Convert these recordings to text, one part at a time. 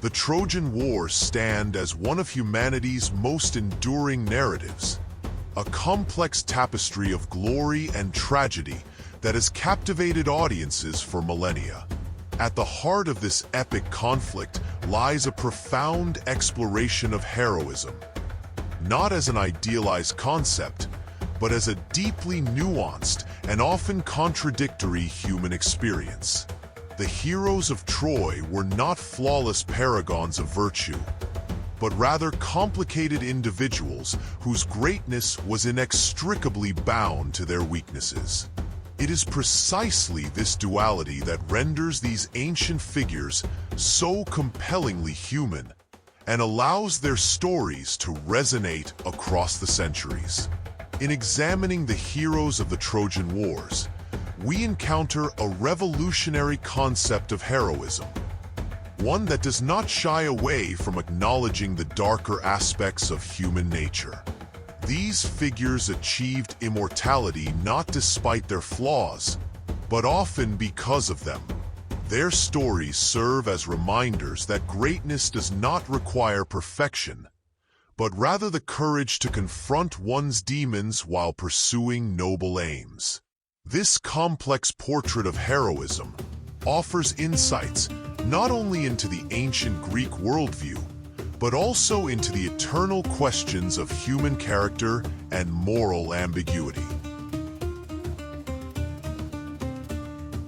The Trojan War stand as one of humanity's most enduring narratives, a complex tapestry of glory and tragedy that has captivated audiences for millennia. At the heart of this epic conflict lies a profound exploration of heroism, not as an idealized concept, but as a deeply nuanced and often contradictory human experience. The heroes of Troy were not flawless paragons of virtue, but rather complicated individuals whose greatness was inextricably bound to their weaknesses. It is precisely this duality that renders these ancient figures so compellingly human and allows their stories to resonate across the centuries. In examining the heroes of the Trojan Wars, we encounter a revolutionary concept of heroism, one that does not shy away from acknowledging the darker aspects of human nature. These figures achieved immortality not despite their flaws, but often because of them. Their stories serve as reminders that greatness does not require perfection, but rather the courage to confront one's demons while pursuing noble aims. This complex portrait of heroism offers insights not only into the ancient Greek worldview, but also into the eternal questions of human character and moral ambiguity.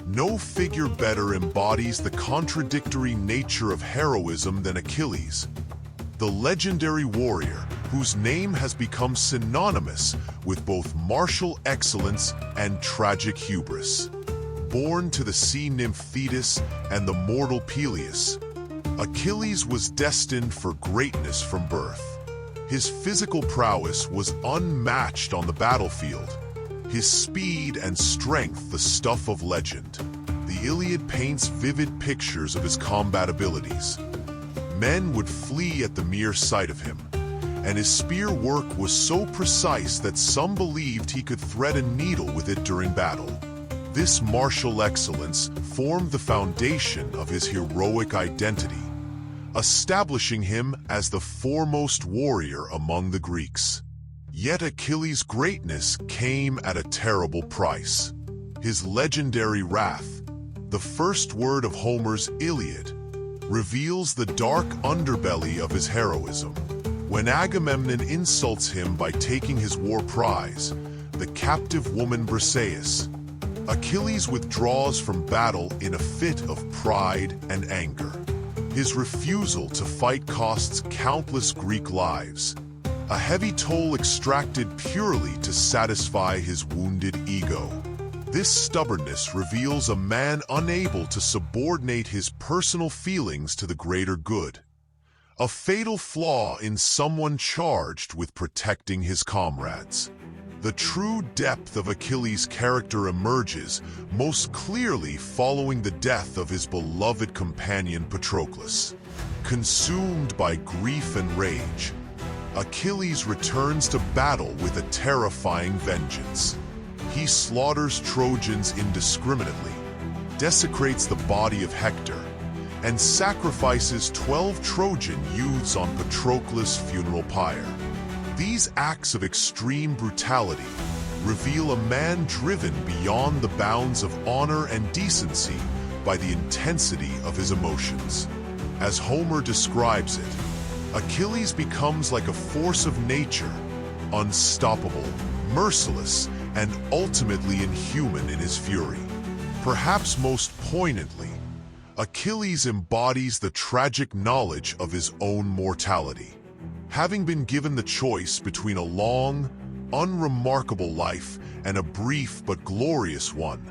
No figure better embodies the contradictory nature of heroism than Achilles, the legendary warrior whose name has become synonymous with both martial excellence and tragic hubris. Born to the sea nymph Thetis and the mortal Peleus, Achilles was destined for greatness from birth. His physical prowess was unmatched on the battlefield, his speed and strength the stuff of legend. The Iliad paints vivid pictures of his combat abilities. Men would flee at the mere sight of him, and his spear work was so precise that some believed he could thread a needle with it during battle. This martial excellence formed the foundation of his heroic identity, establishing him as the foremost warrior among the Greeks. Yet Achilles' greatness came at a terrible price. His legendary wrath, the first word of Homer's Iliad, reveals the dark underbelly of his heroism. When Agamemnon insults him by taking his war prize, the captive woman Briseis, Achilles withdraws from battle in a fit of pride and anger. His refusal to fight costs countless Greek lives, a heavy toll extracted purely to satisfy his wounded ego. This stubbornness reveals a man unable to subordinate his personal feelings to the greater good, a fatal flaw in someone charged with protecting his comrades. The true depth of Achilles' character emerges most clearly following the death of his beloved companion Patroclus. Consumed by grief and rage, Achilles returns to battle with a terrifying vengeance. He slaughters Trojans indiscriminately, desecrates the body of Hector, and sacrifices 12 Trojan youths on Patroclus' funeral pyre. These acts of extreme brutality reveal a man driven beyond the bounds of honor and decency by the intensity of his emotions. As Homer describes it, Achilles becomes like a force of nature, unstoppable, merciless, and ultimately inhuman in his fury. Perhaps most poignantly, Achilles embodies the tragic knowledge of his own mortality. Having been given the choice between a long, unremarkable life and a brief but glorious one,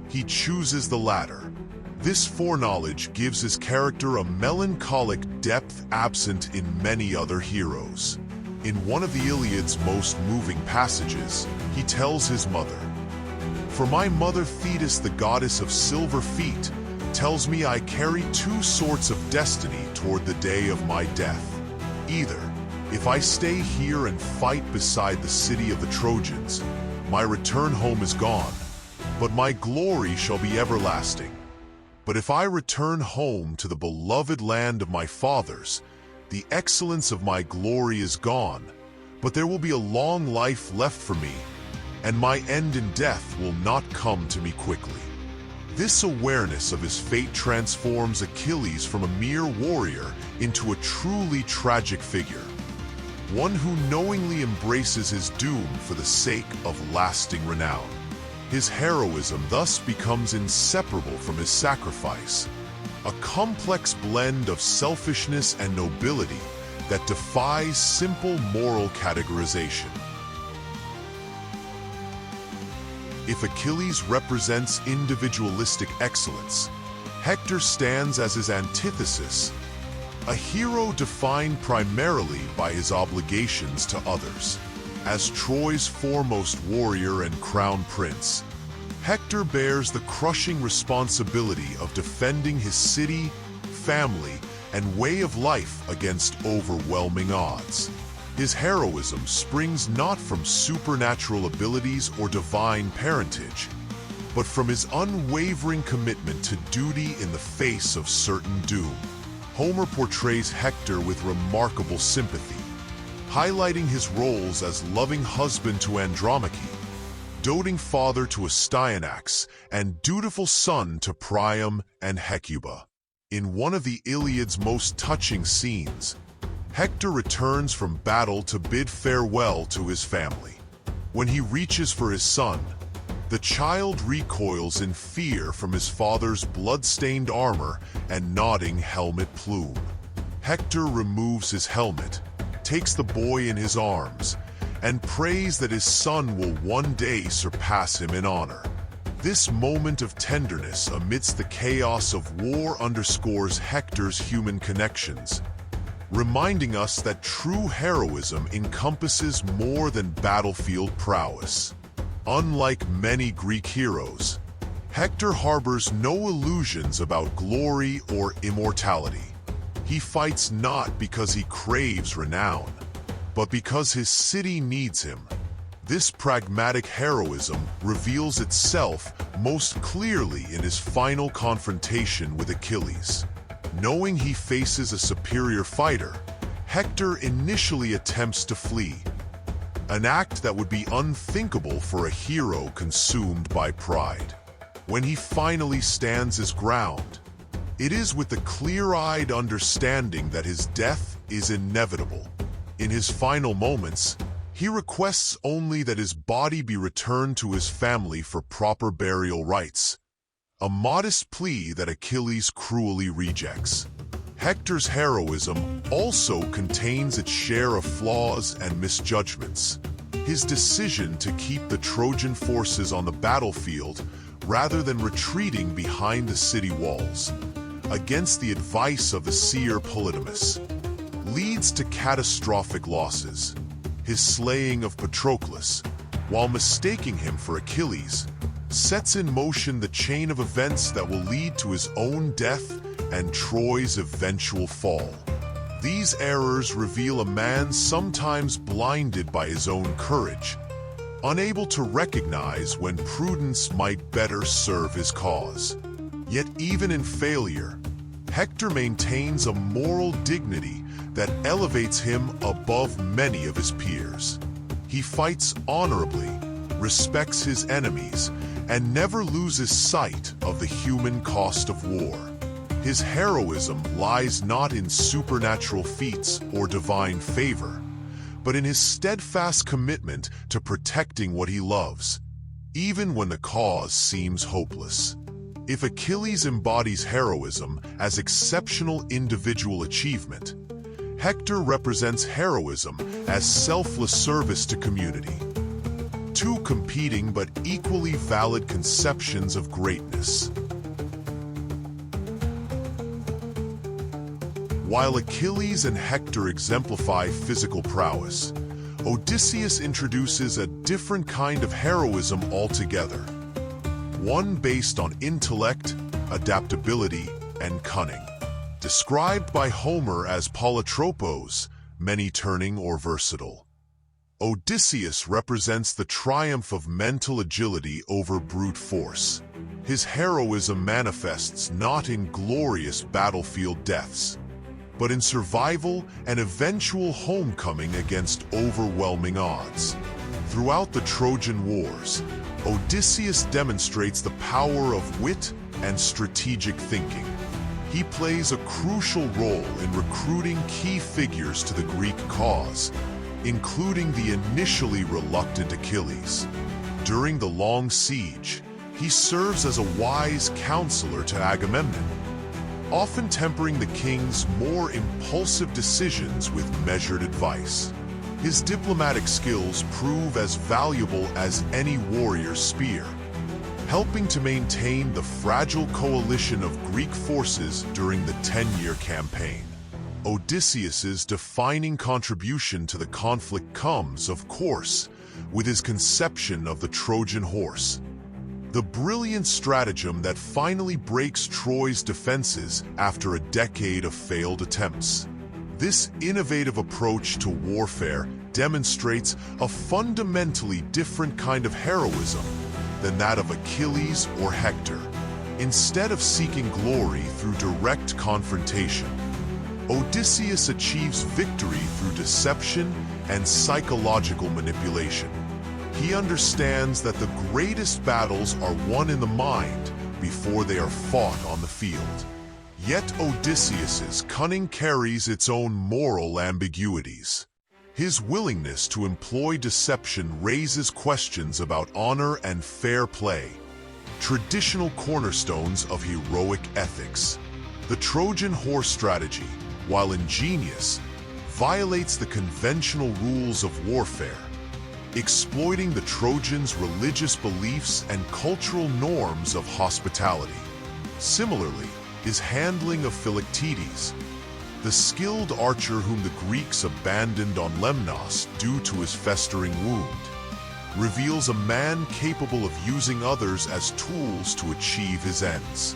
he chooses the latter. This foreknowledge gives his character a melancholic depth absent in many other heroes. In one of the Iliad's most moving passages, he tells his mother, "For my mother Thetis, the goddess of silver feet, tells me I carry two sorts of destiny toward the day of my death. Either, if I stay here and fight beside the city of the Trojans, my return home is gone, but my glory shall be everlasting. But if I return home to the beloved land of my fathers, the excellence of my glory is gone, but there will be a long life left for me, and my end in death will not come to me quickly. This awareness of his fate transforms Achilles from a mere warrior into a truly tragic figure, one who knowingly embraces his doom for the sake of lasting renown. His heroism thus becomes inseparable from his sacrifice, a complex blend of selfishness and nobility that defies simple moral categorization. If Achilles represents individualistic excellence, Hector stands as his antithesis, a hero defined primarily by his obligations to others. As Troy's foremost warrior and crown prince, Hector bears the crushing responsibility of defending his city, family, and way of life against overwhelming odds. His heroism springs not from supernatural abilities or divine parentage, but from his unwavering commitment to duty in the face of certain doom. Homer portrays Hector with remarkable sympathy, highlighting his roles as loving husband to Andromache, doting father to Astyanax, and dutiful son to Priam and Hecuba. In one of the Iliad's most touching scenes, Hector returns from battle to bid farewell to his family. When he reaches for his son, the child recoils in fear from his father's blood-stained armor and nodding helmet plume. Hector removes his helmet, takes the boy in his arms, and prays that his son will one day surpass him in honor. This moment of tenderness amidst the chaos of war underscores Hector's human connections, reminding us that true heroism encompasses more than battlefield prowess. Unlike many Greek heroes, Hector harbors no illusions about glory or immortality. He fights not because he craves renown, but because his city needs him. This pragmatic heroism reveals itself most clearly in his final confrontation with Achilles. Knowing he faces a superior fighter, Hector initially attempts to flee, an act that would be unthinkable for a hero consumed by pride. When he finally stands his ground, it is with the clear-eyed understanding that his death is inevitable. In his final moments, he requests only that his body be returned to his family for proper burial rites, a modest plea that Achilles cruelly rejects. Hector's heroism also contains its share of flaws and misjudgments. His decision to keep the Trojan forces on the battlefield rather than retreating behind the city walls, against the advice of the seer Polydamas, leads to catastrophic losses. His slaying of Patroclus, while mistaking him for Achilles, sets in motion the chain of events that will lead to his own death and Troy's eventual fall. These errors reveal a man sometimes blinded by his own courage, unable to recognize when prudence might better serve his cause. Yet even in failure, Hector maintains a moral dignity that elevates him above many of his peers. He fights honorably, respects his enemies, and never loses sight of the human cost of war. His heroism lies not in supernatural feats or divine favor, but in his steadfast commitment to protecting what he loves, even when the cause seems hopeless. If Achilles embodies heroism as exceptional individual achievement, Hector represents heroism as selfless service to community. Two competing but equally valid conceptions of greatness. While Achilles and Hector exemplify physical prowess, Odysseus introduces a different kind of heroism altogether, one based on intellect, adaptability, and cunning. Described by Homer as polytropos, many-turning or versatile, Odysseus represents the triumph of mental agility over brute force. His heroism manifests not in glorious battlefield deaths, but in survival and eventual homecoming against overwhelming odds. Throughout the Trojan Wars, Odysseus demonstrates the power of wit and strategic thinking. He plays a crucial role in recruiting key figures to the Greek cause, including the initially reluctant Achilles. During the long siege, he serves as a wise counselor to Agamemnon, often tempering the king's more impulsive decisions with measured advice. His diplomatic skills prove as valuable as any warrior's spear, helping to maintain the fragile coalition of Greek forces during the 10-year campaign. Odysseus's defining contribution to the conflict comes, of course, with his conception of the Trojan horse, the brilliant stratagem that finally breaks Troy's defenses after a decade of failed attempts. This innovative approach to warfare demonstrates a fundamentally different kind of heroism than that of Achilles or Hector. Instead of seeking glory through direct confrontation, Odysseus achieves victory through deception and psychological manipulation. He understands that the greatest battles are won in the mind before they are fought on the field. Yet Odysseus's cunning carries its own moral ambiguities. His willingness to employ deception raises questions about honor and fair play, traditional cornerstones of heroic ethics. The Trojan horse strategy, while ingenious, violates the conventional rules of warfare, exploiting the Trojans' religious beliefs and cultural norms of hospitality. Similarly, his handling of Philoctetes, the skilled archer whom the Greeks abandoned on Lemnos due to his festering wound, reveals a man capable of using others as tools to achieve his ends.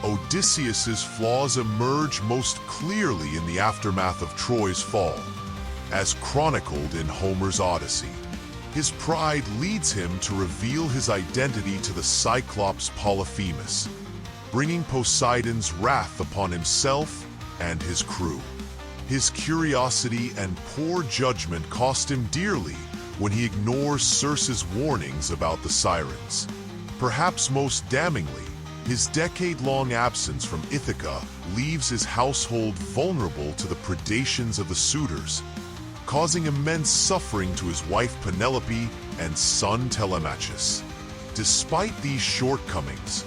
Odysseus's flaws emerge most clearly in the aftermath of Troy's fall, as chronicled in Homer's Odyssey. His pride leads him to reveal his identity to the Cyclops Polyphemus, bringing Poseidon's wrath upon himself and his crew. His curiosity and poor judgment cost him dearly when he ignores Circe's warnings about the sirens. Perhaps most damningly, his decade-long absence from Ithaca leaves his household vulnerable to the predations of the suitors, causing immense suffering to his wife Penelope and son Telemachus. Despite these shortcomings,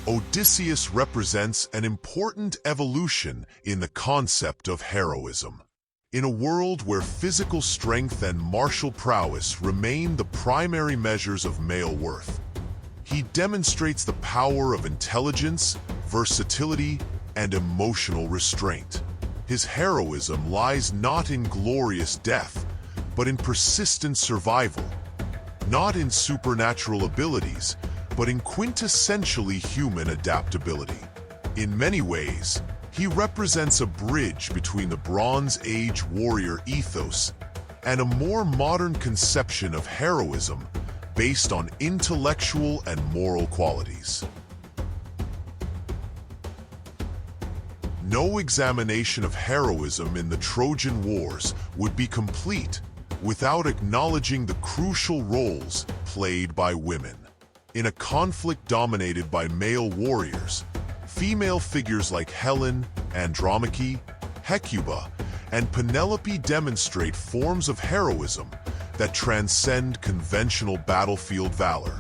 Odysseus represents an important evolution in the concept of heroism. In a world where physical strength and martial prowess remain the primary measures of male worth, he demonstrates the power of intelligence, versatility, and emotional restraint. His heroism lies not in glorious death, but in persistent survival, not in supernatural abilities, but in quintessentially human adaptability. In many ways, he represents a bridge between the Bronze Age warrior ethos and a more modern conception of heroism based on intellectual and moral qualities. No examination of heroism in the Trojan Wars would be complete without acknowledging the crucial roles played by women. In a conflict dominated by male warriors, female figures like Helen, Andromache, Hecuba, and Penelope demonstrate forms of heroism that transcend conventional battlefield valor.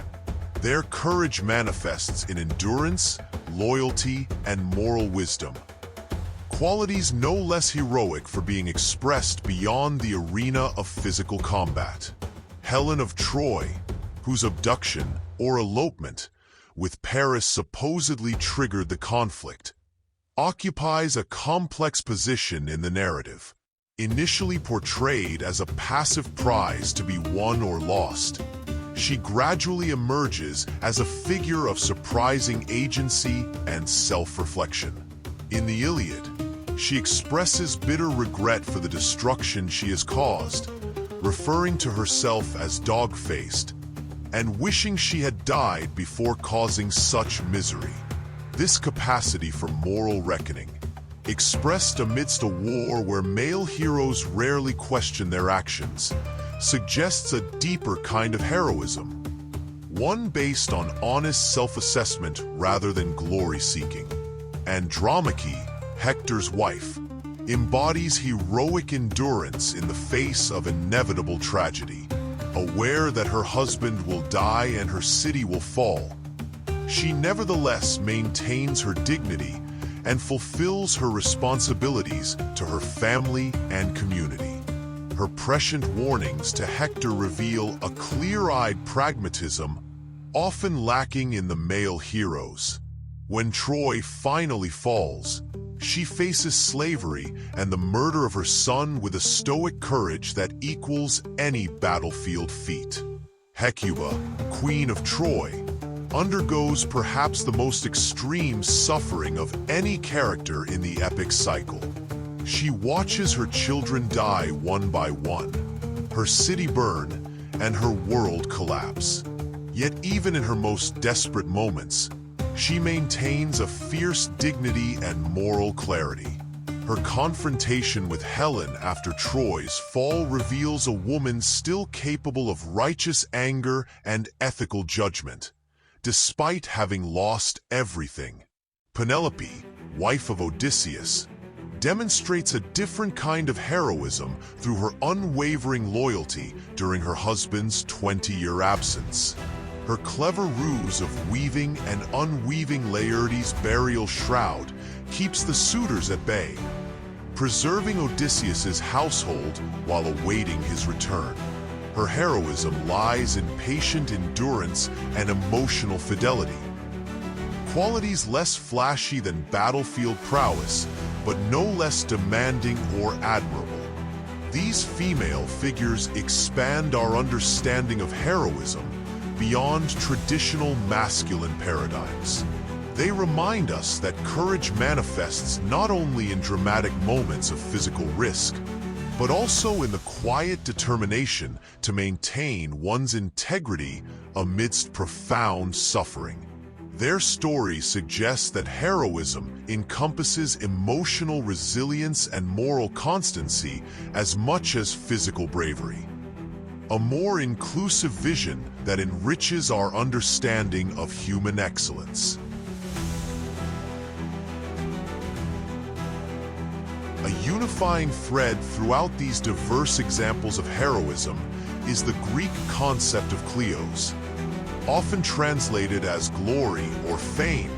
Their courage manifests in endurance, loyalty, and moral wisdom, qualities no less heroic for being expressed beyond the arena of physical combat. Helen of Troy, whose abduction or elopement with Paris supposedly triggered the conflict, occupies a complex position in the narrative. Initially portrayed as a passive prize to be won or lost, she gradually emerges as a figure of surprising agency and self-reflection. In the Iliad, she expresses bitter regret for the destruction she has caused, referring to herself as dog-faced, and wishing she had died before causing such misery. This capacity for moral reckoning, expressed amidst a war where male heroes rarely question their actions, suggests a deeper kind of heroism, one based on honest self-assessment rather than glory-seeking. Andromache, Hector's wife, embodies heroic endurance in the face of inevitable tragedy. Aware that her husband will die and her city will fall, she nevertheless maintains her dignity and fulfills her responsibilities to her family and community. Her prescient warnings to Hector reveal a clear-eyed pragmatism often lacking in the male heroes. When Troy finally falls, she faces slavery and the murder of her son with a stoic courage that equals any battlefield feat. Hecuba, Queen of Troy, undergoes perhaps the most extreme suffering of any character in the epic cycle. She watches her children die one by one, her city burn, and her world collapse. Yet even in her most desperate moments, she maintains a fierce dignity and moral clarity. Her confrontation with Helen after Troy's fall reveals a woman still capable of righteous anger and ethical judgment, despite having lost everything. Penelope, wife of Odysseus, demonstrates a different kind of heroism through her unwavering loyalty during her husband's 20-year absence. Her clever ruse of weaving and unweaving Laertes' burial shroud keeps the suitors at bay, preserving Odysseus's household while awaiting his return. Her heroism lies in patient endurance and emotional fidelity, qualities less flashy than battlefield prowess, but no less demanding or admirable. These female figures expand our understanding of heroism beyond traditional masculine paradigms. They remind us that courage manifests not only in dramatic moments of physical risk, but also in the quiet determination to maintain one's integrity amidst profound suffering. Their story suggests that heroism encompasses emotional resilience and moral constancy as much as physical bravery. A more inclusive vision that enriches our understanding of human excellence. A unifying thread throughout these diverse examples of heroism is the Greek concept of kleos, often translated as glory or fame,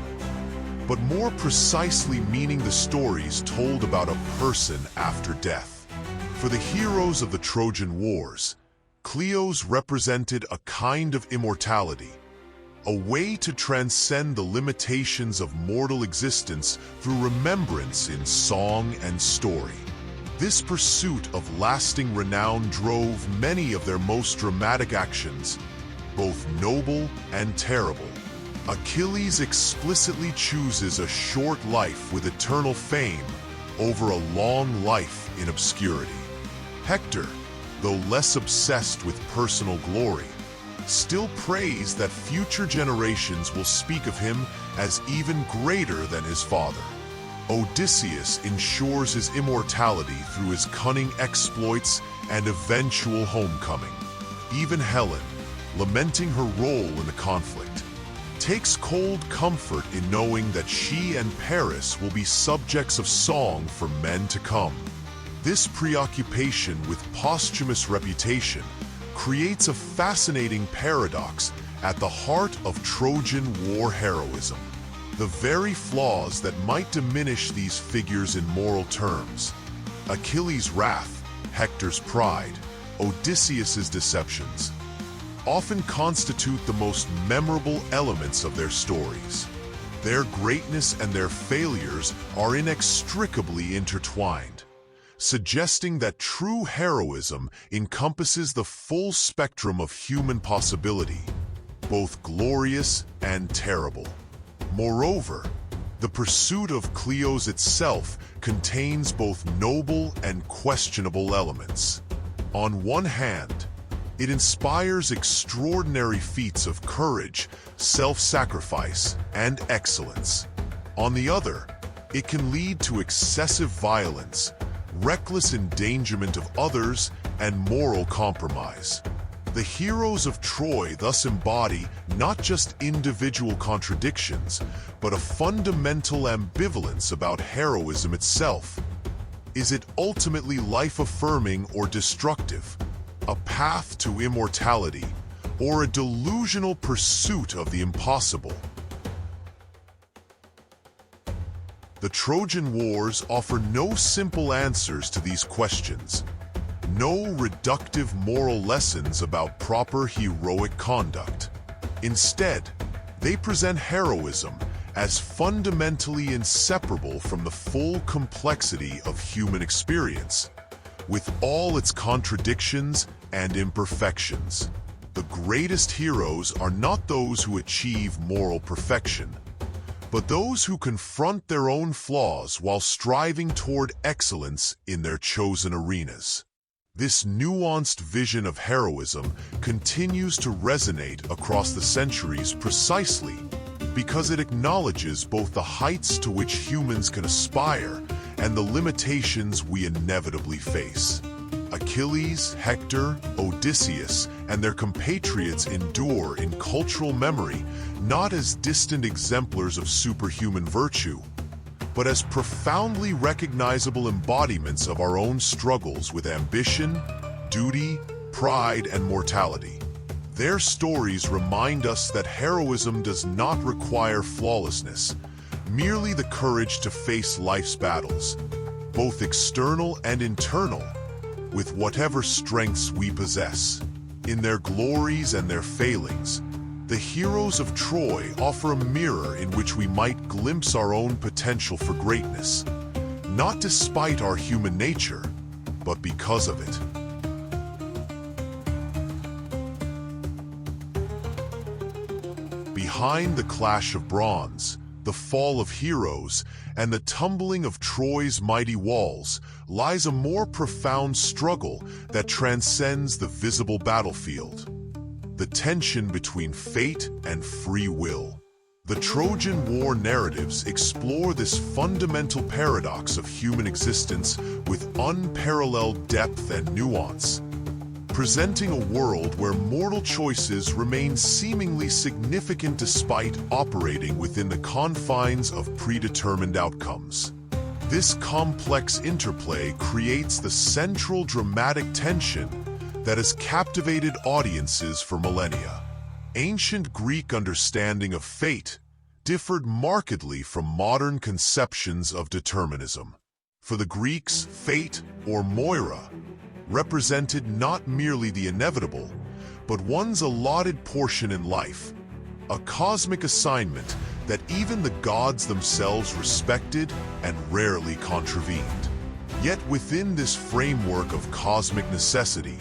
but more precisely meaning the stories told about a person after death. For the heroes of the Trojan Wars, kleos represented a kind of immortality, a way to transcend the limitations of mortal existence through remembrance in song and story. This pursuit of lasting renown drove many of their most dramatic actions, both noble and terrible. Achilles explicitly chooses a short life with eternal fame over a long life in obscurity. Hector, though less obsessed with personal glory, still prays that future generations will speak of him as even greater than his father. Odysseus ensures his immortality through his cunning exploits and eventual homecoming. Even Helen, lamenting her role in the conflict, takes cold comfort in knowing that she and Paris will be subjects of song for men to come. This preoccupation with posthumous reputation creates a fascinating paradox at the heart of Trojan War heroism. The very flaws that might diminish these figures in moral terms, Achilles' wrath, Hector's pride, Odysseus's deceptions, often constitute the most memorable elements of their stories. Their greatness and their failures are inextricably intertwined, suggesting that true heroism encompasses the full spectrum of human possibility, both glorious and terrible. Moreover, the pursuit of kleos itself contains both noble and questionable elements. On one hand, It inspires extraordinary feats of courage, self-sacrifice, and excellence. On the other, it can lead to excessive violence, reckless endangerment of others, and moral compromise. The heroes of Troy thus embody not just individual contradictions, but a fundamental ambivalence about heroism itself. Is it ultimately life-affirming or destructive, a path to immortality, or a delusional pursuit of the impossible? The Trojan Wars offer no simple answers to these questions. No reductive moral lessons about proper heroic conduct. Instead, they present heroism as fundamentally inseparable from the full complexity of human experience, with all its contradictions and imperfections. The greatest heroes are not those who achieve moral perfection, but those who confront their own flaws while striving toward excellence in their chosen arenas. This nuanced vision of heroism continues to resonate across the centuries precisely because it acknowledges both the heights to which humans can aspire and the limitations we inevitably face. Achilles, Hector, Odysseus, and their compatriots endure in cultural memory not as distant exemplars of superhuman virtue, but as profoundly recognizable embodiments of our own struggles with ambition, duty, pride, and mortality. Their stories remind us that heroism does not require flawlessness, merely the courage to face life's battles, both external and internal, with whatever strengths we possess. In their glories and their failings, the heroes of Troy offer a mirror in which we might glimpse our own potential for greatness, not despite our human nature, but because of it. Behind the clash of bronze, the fall of heroes, and the tumbling of Troy's mighty walls lies a more profound struggle that transcends the visible battlefield. The tension between fate and free will. The Trojan War narratives explore this fundamental paradox of human existence with unparalleled depth and nuance, presenting a world where mortal choices remain seemingly significant despite operating within the confines of predetermined outcomes. This complex interplay creates the central dramatic tension that has captivated audiences for millennia. Ancient Greek understanding of fate differed markedly from modern conceptions of determinism. For the Greeks, fate, or Moira, represented not merely the inevitable, but one's allotted portion in life, a cosmic assignment that even the gods themselves respected and rarely contravened. Yet within this framework of cosmic necessity,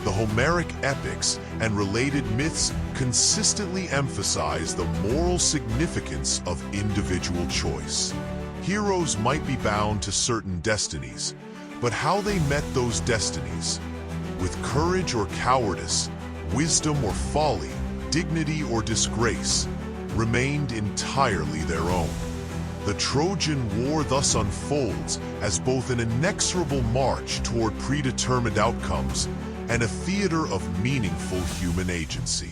the Homeric epics and related myths consistently emphasize the moral significance of individual choice. Heroes might be bound to certain destinies, but how they met those destinies, with courage or cowardice, wisdom or folly, dignity or disgrace, remained entirely their own. The Trojan War thus unfolds as both an inexorable march toward predetermined outcomes and a theater of meaningful human agency.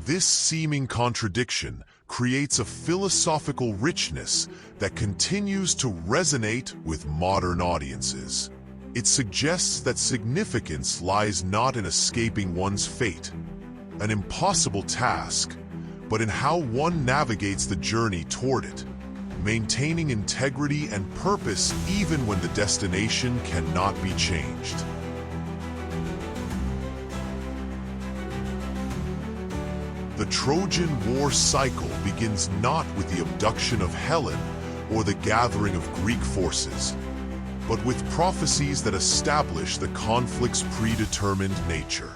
This seeming contradiction creates a philosophical richness that continues to resonate with modern audiences. It suggests that significance lies not in escaping one's fate, an impossible task, but in how one navigates the journey toward it, maintaining integrity and purpose even when the destination cannot be changed. The Trojan War cycle begins not with the abduction of Helen or the gathering of Greek forces, but with prophecies that establish the conflict's predetermined nature.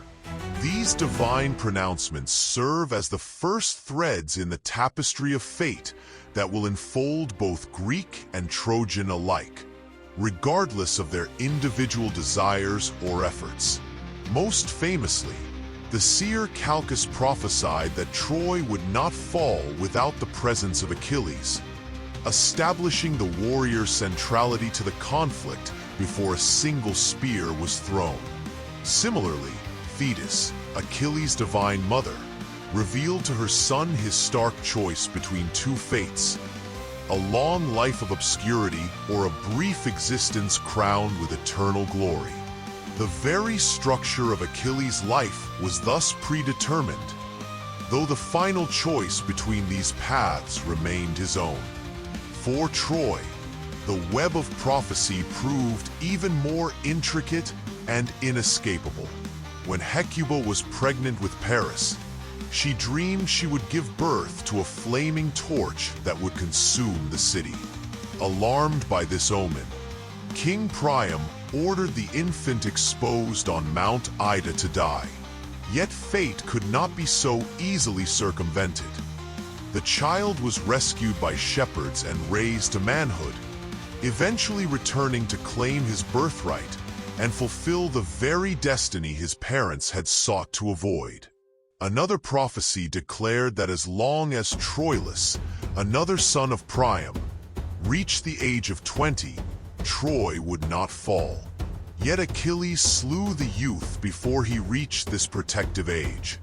These divine pronouncements serve as the first threads in the tapestry of fate that will enfold both Greek and Trojan alike, regardless of their individual desires or efforts. Most famously, The seer Calchas prophesied that Troy would not fall without the presence of Achilles, establishing the warrior's centrality to the conflict before a single spear was thrown. Similarly, Thetis, Achilles' divine mother, revealed to her son his stark choice between two fates: a long life of obscurity or a brief existence crowned with eternal glory. The very structure of Achilles' life was thus predetermined, though the final choice between these paths remained his own. For Troy, the web of prophecy proved even more intricate and inescapable. When Hecuba was pregnant with Paris, she dreamed she would give birth to a flaming torch that would consume the city. Alarmed by this omen, King Priam ordered the infant exposed on Mount Ida to die. Yet fate could not be so easily circumvented. The child was rescued by shepherds and raised to manhood, eventually returning to claim his birthright and fulfill the very destiny his parents had sought to avoid. Another prophecy declared that as long as Troilus, another son of Priam, reached the age of 20, Troy would not fall. Yet Achilles slew the youth before he reached this protective age,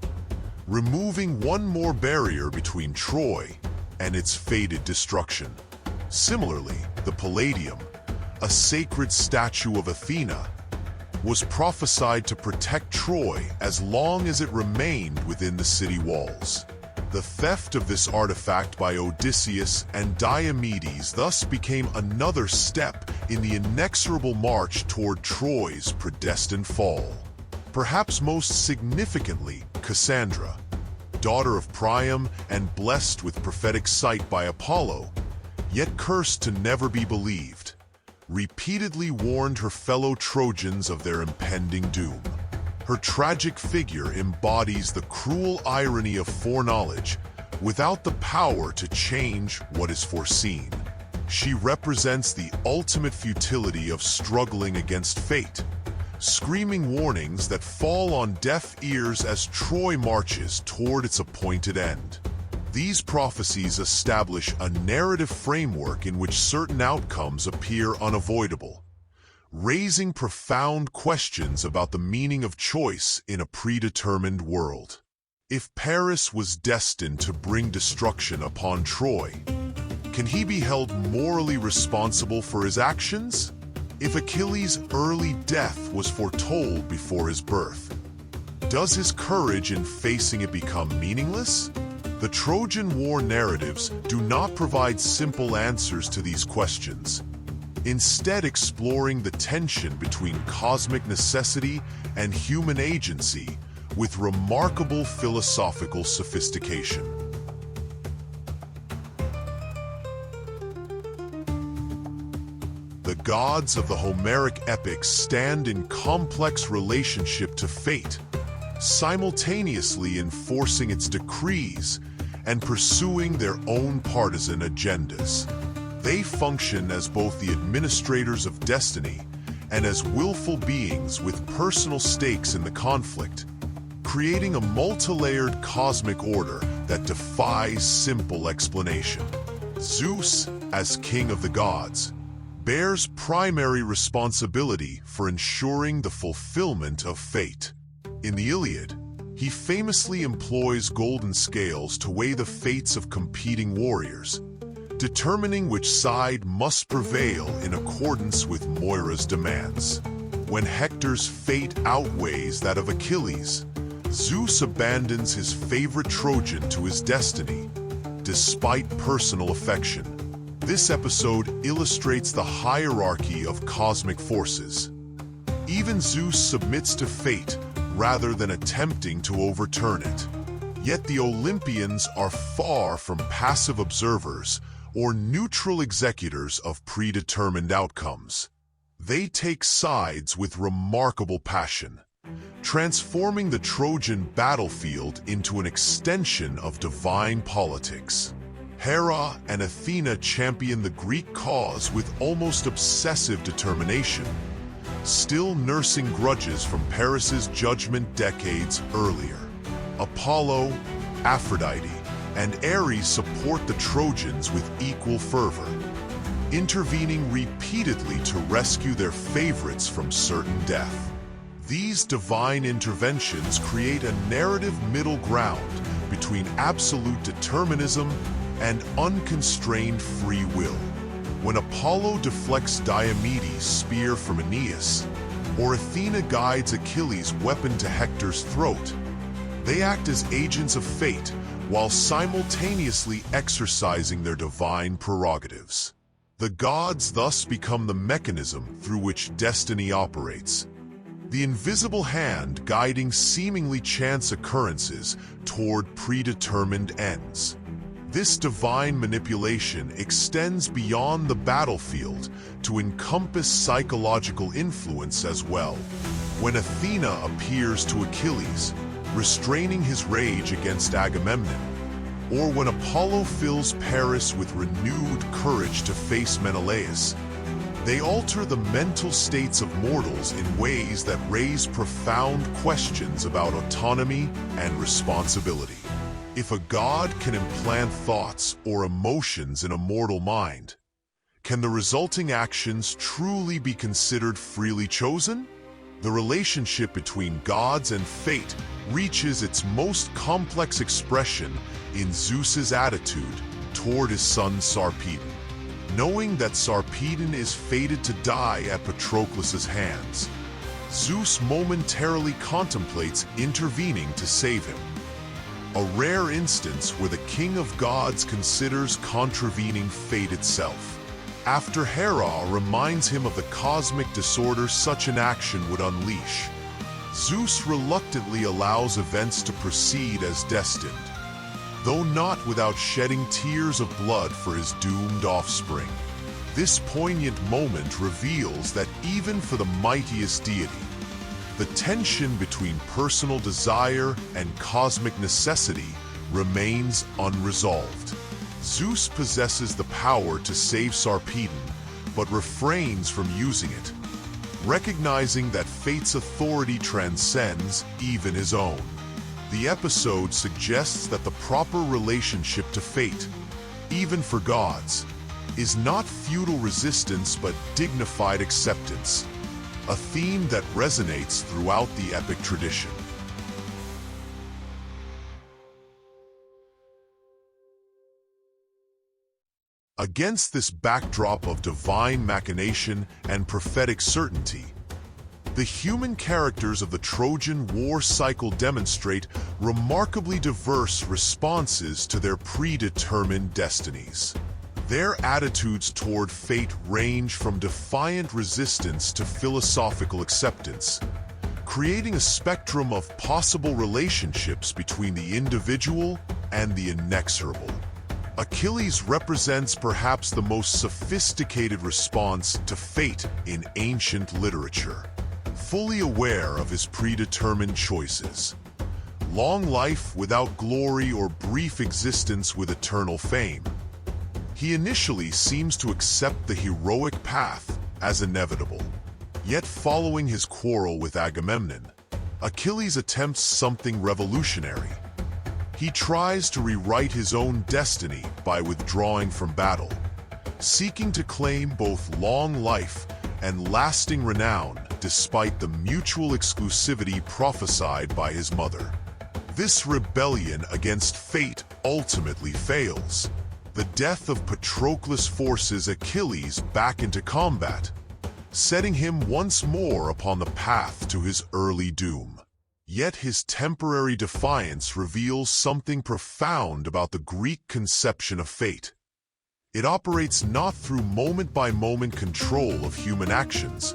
removing one more barrier between Troy and its fated destruction. Similarly, the Palladium, a sacred statue of Athena, was prophesied to protect Troy as long as it remained within the city walls. The theft of this artifact by Odysseus and Diomedes thus became another step in the inexorable march toward Troy's predestined fall. Perhaps most significantly, Cassandra, daughter of Priam and blessed with prophetic sight by Apollo, yet cursed to never be believed, repeatedly warned her fellow Trojans of their impending doom. Her tragic figure embodies the cruel irony of foreknowledge without the power to change what is foreseen. She represents the ultimate futility of struggling against fate, screaming warnings that fall on deaf ears as Troy marches toward its appointed end. These prophecies establish a narrative framework in which certain outcomes appear unavoidable, raising profound questions about the meaning of choice in a predetermined world. If Paris was destined to bring destruction upon Troy, can he be held morally responsible for his actions? If Achilles' early death was foretold before his birth, does his courage in facing it become meaningless? The Trojan War narratives do not provide simple answers to these questions, instead exploring the tension between cosmic necessity and human agency with remarkable philosophical sophistication. The gods of the Homeric epics stand in complex relationship to fate, simultaneously enforcing its decrees and pursuing their own partisan agendas. They function as both the administrators of destiny and as willful beings with personal stakes in the conflict, creating a multi-layered cosmic order that defies simple explanation. Zeus, as king of the gods, bears primary responsibility for ensuring the fulfillment of fate. In the Iliad, he famously employs golden scales to weigh the fates of competing warriors, determining which side must prevail in accordance with Moira's demands. When Hector's fate outweighs that of Achilles, Zeus abandons his favorite Trojan to his destiny, despite personal affection. This episode illustrates the hierarchy of cosmic forces. Even Zeus submits to fate rather than attempting to overturn it. Yet the Olympians are far from passive observers or neutral executors of predetermined outcomes. They take sides with remarkable passion, transforming the Trojan battlefield into an extension of divine politics. Hera and Athena champion the Greek cause with almost obsessive determination, still nursing grudges from Paris's judgment decades earlier. Apollo, Aphrodite, and Ares support the Trojans with equal fervor, intervening repeatedly to rescue their favorites from certain death. These divine interventions create a narrative middle ground between absolute determinism and unconstrained free will. When Apollo deflects Diomedes' spear from Aeneas, or Athena guides Achilles' weapon to Hector's throat, they act as agents of fate while simultaneously exercising their divine prerogatives. The gods thus become the mechanism through which destiny operates, the invisible hand guiding seemingly chance occurrences toward predetermined ends. This divine manipulation extends beyond the battlefield to encompass psychological influence as well. When Athena appears to Achilles, restraining his rage against Agamemnon, or when Apollo fills Paris with renewed courage to face Menelaus, they alter the mental states of mortals in ways that raise profound questions about autonomy and responsibility. If a god can implant thoughts or emotions in a mortal mind, can the resulting actions truly be considered freely chosen? The relationship between gods and fate reaches its most complex expression in Zeus's attitude toward his son Sarpedon. Knowing that Sarpedon is fated to die at Patroclus' hands, Zeus momentarily contemplates intervening to save him. A rare instance where the king of gods considers contravening fate itself. After Hera reminds him of the cosmic disorder such an action would unleash, Zeus reluctantly allows events to proceed as destined, though not without shedding tears of blood for his doomed offspring. This poignant moment reveals that even for the mightiest deity, the tension between personal desire and cosmic necessity remains unresolved. Zeus possesses the power to save Sarpedon, but refrains from using it, recognizing that fate's authority transcends even his own. The episode suggests that the proper relationship to fate, even for gods, is not futile resistance but dignified acceptance, a theme that resonates throughout the epic tradition. Against this backdrop of divine machination and prophetic certainty, the human characters of the Trojan War cycle demonstrate remarkably diverse responses to their predetermined destinies. Their attitudes toward fate range from defiant resistance to philosophical acceptance, creating a spectrum of possible relationships between the individual and the inexorable. Achilles represents perhaps the most sophisticated response to fate in ancient literature, fully aware of his predetermined choices. Long life without glory or brief existence with eternal fame. He initially seems to accept the heroic path as inevitable. Yet following his quarrel with Agamemnon, Achilles attempts something revolutionary. He tries to rewrite his own destiny by withdrawing from battle, seeking to claim both long life and lasting renown despite the mutual exclusivity prophesied by his mother. This rebellion against fate ultimately fails. The death of Patroclus forces Achilles back into combat, setting him once more upon the path to his early doom. Yet his temporary defiance reveals something profound about the Greek conception of fate. It operates not through moment-by-moment control of human actions,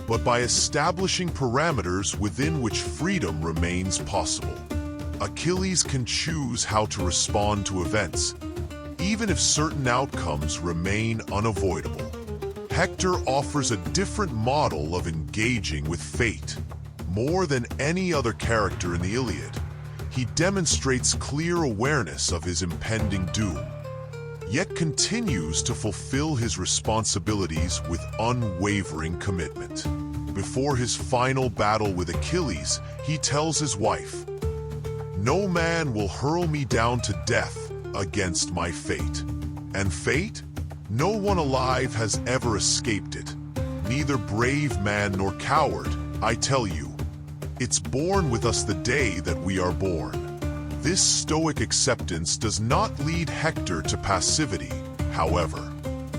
but by establishing parameters within which freedom remains possible. Achilles can choose how to respond to events, even if certain outcomes remain unavoidable. Hector offers a different model of engaging with fate. More than any other character in the Iliad, he demonstrates clear awareness of his impending doom, yet continues to fulfill his responsibilities with unwavering commitment. Before his final battle with Achilles, he tells his wife, "No man will hurl me down to death against my fate." And fate? No one alive has ever escaped it. Neither brave man nor coward, I tell you. It's born with us the day that we are born. This stoic acceptance does not lead Hector to passivity, however.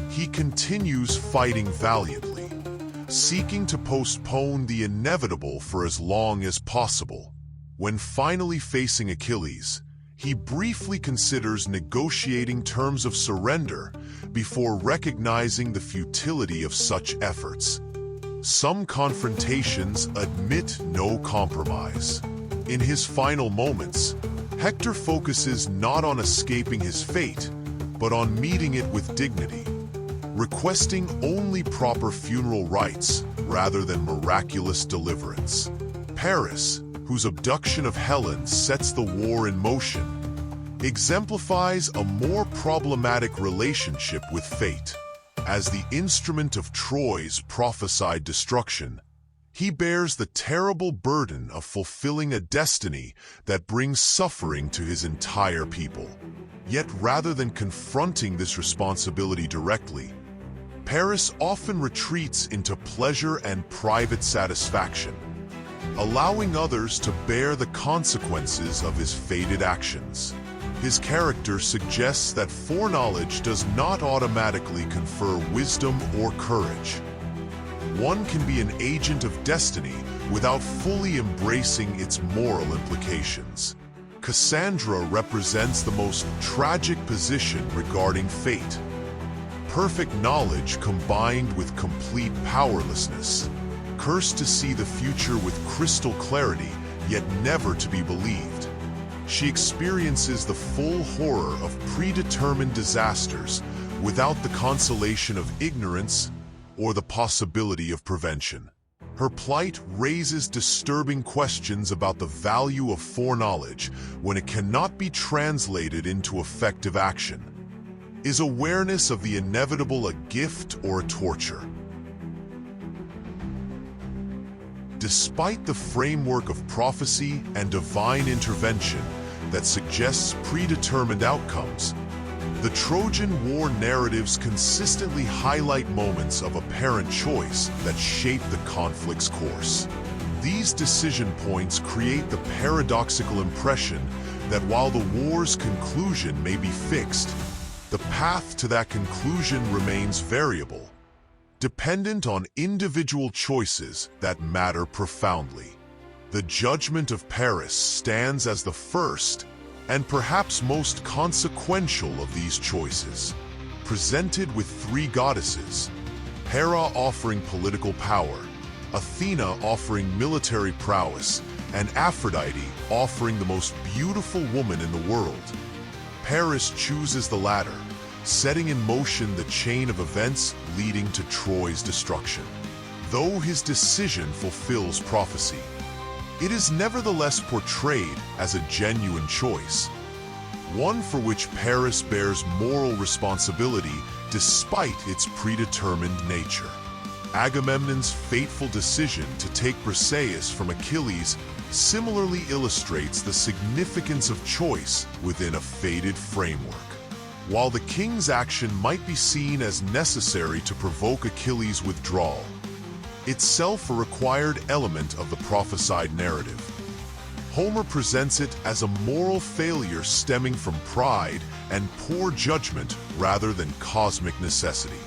He continues fighting valiantly, seeking to postpone the inevitable for as long as possible. When finally facing Achilles, he briefly considers negotiating terms of surrender before recognizing the futility of such efforts. Some confrontations admit no compromise. In his final moments, Hector focuses not on escaping his fate, but on meeting it with dignity, requesting only proper funeral rites rather than miraculous deliverance. Paris, whose abduction of Helen sets the war in motion, exemplifies a more problematic relationship with fate. As the instrument of Troy's prophesied destruction, he bears the terrible burden of fulfilling a destiny that brings suffering to his entire people. Yet rather than confronting this responsibility directly, Paris often retreats into pleasure and private satisfaction, allowing others to bear the consequences of his fated actions. His character suggests that foreknowledge does not automatically confer wisdom or courage. One can be an agent of destiny without fully embracing its moral implications. Cassandra represents the most tragic position regarding fate. Perfect knowledge combined with complete powerlessness. Cursed to see the future with crystal clarity, yet never to be believed. She experiences the full horror of predetermined disasters without the consolation of ignorance or the possibility of prevention. Her plight raises disturbing questions about the value of foreknowledge when it cannot be translated into effective action. Is awareness of the inevitable a gift or a torture? Despite the framework of prophecy and divine intervention that suggests predetermined outcomes, the Trojan War narratives consistently highlight moments of apparent choice that shape the conflict's course. These decision points create the paradoxical impression that while the war's conclusion may be fixed, the path to that conclusion remains variable, dependent on individual choices that matter profoundly. The judgment of Paris stands as the first and perhaps most consequential of these choices. Presented with three goddesses, Hera offering political power, Athena offering military prowess, and Aphrodite offering the most beautiful woman in the world, Paris chooses the latter, setting in motion the chain of events leading to Troy's destruction. Though his decision fulfills prophecy, it is nevertheless portrayed as a genuine choice, one for which Paris bears moral responsibility despite its predetermined nature. Agamemnon's fateful decision to take Briseis from Achilles similarly illustrates the significance of choice within a fated framework. While the king's action might be seen as necessary to provoke Achilles' withdrawal, itself a required element of the prophesied narrative, Homer presents it as a moral failure stemming from pride and poor judgment rather than cosmic necessity.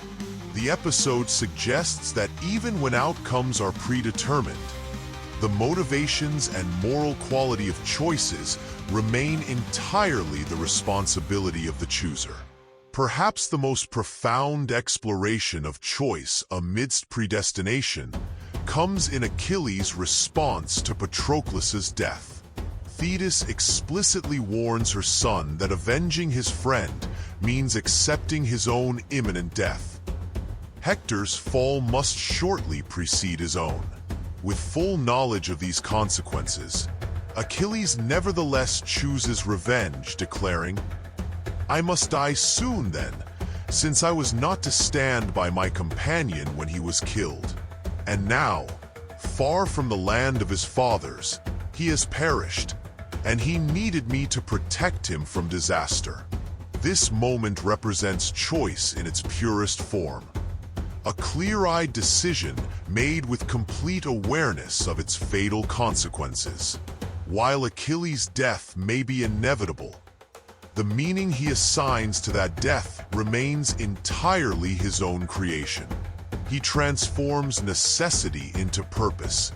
The episode suggests that even when outcomes are predetermined, the motivations and moral quality of choices remain entirely the responsibility of the chooser. Perhaps the most profound exploration of choice amidst predestination comes in Achilles' response to Patroclus' death. Thetis explicitly warns her son that avenging his friend means accepting his own imminent death. Hector's fall must shortly precede his own. With full knowledge of these consequences, Achilles nevertheless chooses revenge, declaring, "I must die soon then, since I was not to stand by my companion when he was killed. And now, Far from the land of his fathers, he has perished, and he needed me to protect him from disaster. This moment represents choice in its purest form. A clear-eyed decision made with complete awareness of its fatal consequences. While Achilles' death may be inevitable, the meaning he assigns to that death remains entirely his own creation. He transforms necessity into purpose,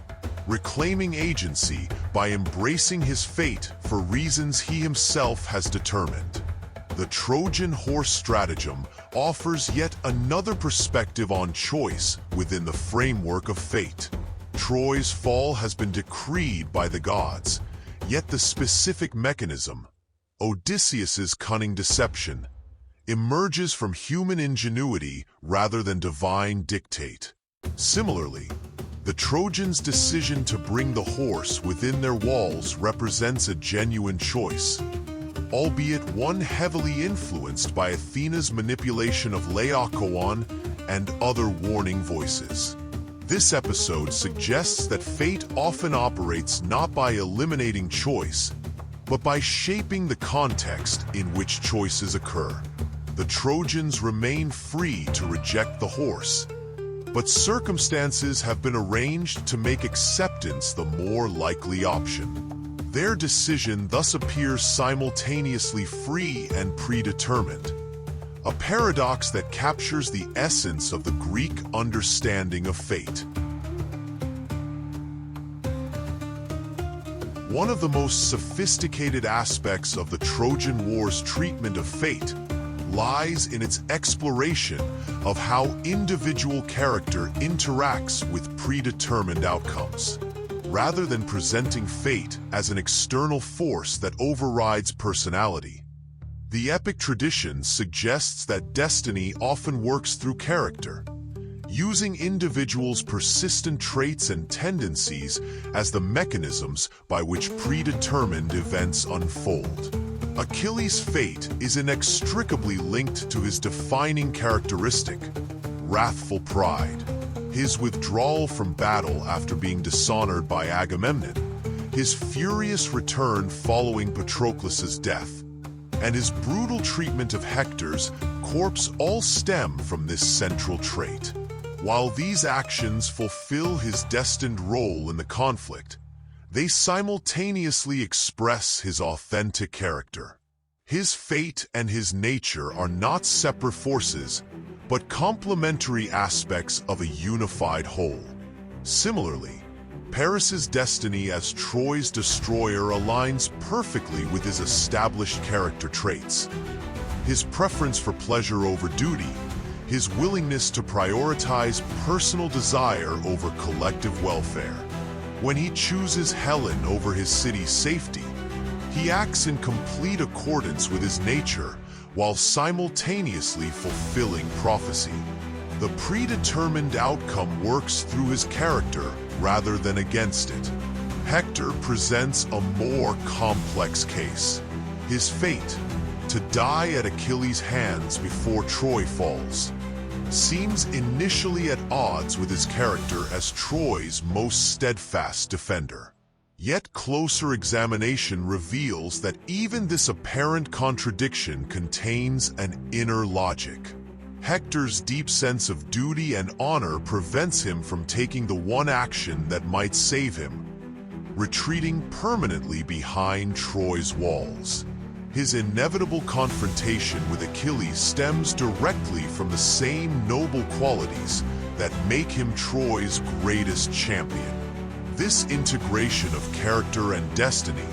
reclaiming agency by embracing his fate for reasons he himself has determined. The Trojan horse stratagem offers yet another perspective on choice within the framework of fate. Troy's fall has been decreed by the gods, yet the specific mechanism, Odysseus's cunning deception, emerges from human ingenuity rather than divine dictate. Similarly, the Trojans' decision to bring the horse within their walls represents a genuine choice, albeit one heavily influenced by Athena's manipulation of Laocoon and other warning voices. This episode suggests that fate often operates not by eliminating choice, but by shaping the context in which choices occur. The Trojans remain free to reject the horse, but circumstances have been arranged to make acceptance the more likely option. Their decision thus appears simultaneously free and predetermined, a paradox that captures the essence of the Greek understanding of fate. One of the most sophisticated aspects of the Trojan War's treatment of fate lies in its exploration of how individual character interacts with predetermined outcomes. Rather than presenting fate as an external force that overrides personality, the epic tradition suggests that destiny often works through character, using individuals' persistent traits and tendencies as the mechanisms by which predetermined events unfold. Achilles' fate is inextricably linked to his defining characteristic, wrathful pride. His withdrawal from battle after being dishonored by Agamemnon, his furious return following Patroclus' death, and his brutal treatment of Hector's corpse all stem from this central trait. While these actions fulfill his destined role in the conflict, they simultaneously express his authentic character. His fate and his nature are not separate forces, but complementary aspects of a unified whole. Similarly, Paris's destiny as Troy's destroyer aligns perfectly with his established character traits. His preference for pleasure over duty, his willingness to prioritize personal desire over collective welfare. When he chooses Helen over his city's safety, he acts in complete accordance with his nature while simultaneously fulfilling prophecy. The predetermined outcome works through his character rather than against it. Hector presents a more complex case. His fate, to die at Achilles' hands before Troy falls, seems initially at odds with his character as Troy's most steadfast defender. Yet closer examination reveals that even this apparent contradiction contains an inner logic. Hector's deep sense of duty and honor prevents him from taking the one action that might save him, retreating permanently behind Troy's walls. His inevitable confrontation with Achilles stems directly from the same noble qualities that make him Troy's greatest champion. This integration of character and destiny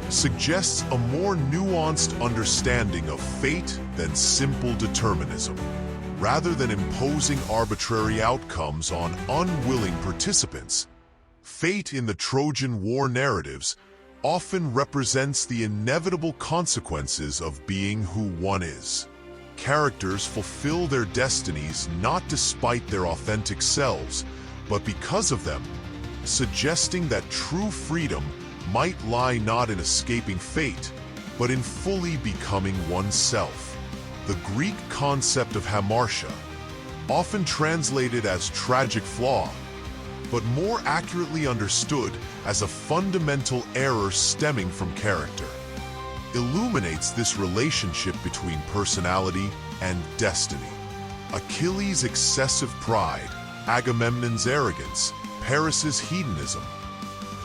suggests a more nuanced understanding of fate than simple determinism. Rather than imposing arbitrary outcomes on unwilling participants, fate in the Trojan War narratives often represents the inevitable consequences of being who one is. Characters fulfill their destinies not despite their authentic selves, but because of them, suggesting that true freedom might lie not in escaping fate, but in fully becoming oneself. The Greek concept of hamartia, often translated as tragic flaw, but more accurately understood as a fundamental error stemming from character. Illuminates this relationship between personality and destiny. Achilles' excessive pride, Agamemnon's arrogance, Paris's hedonism.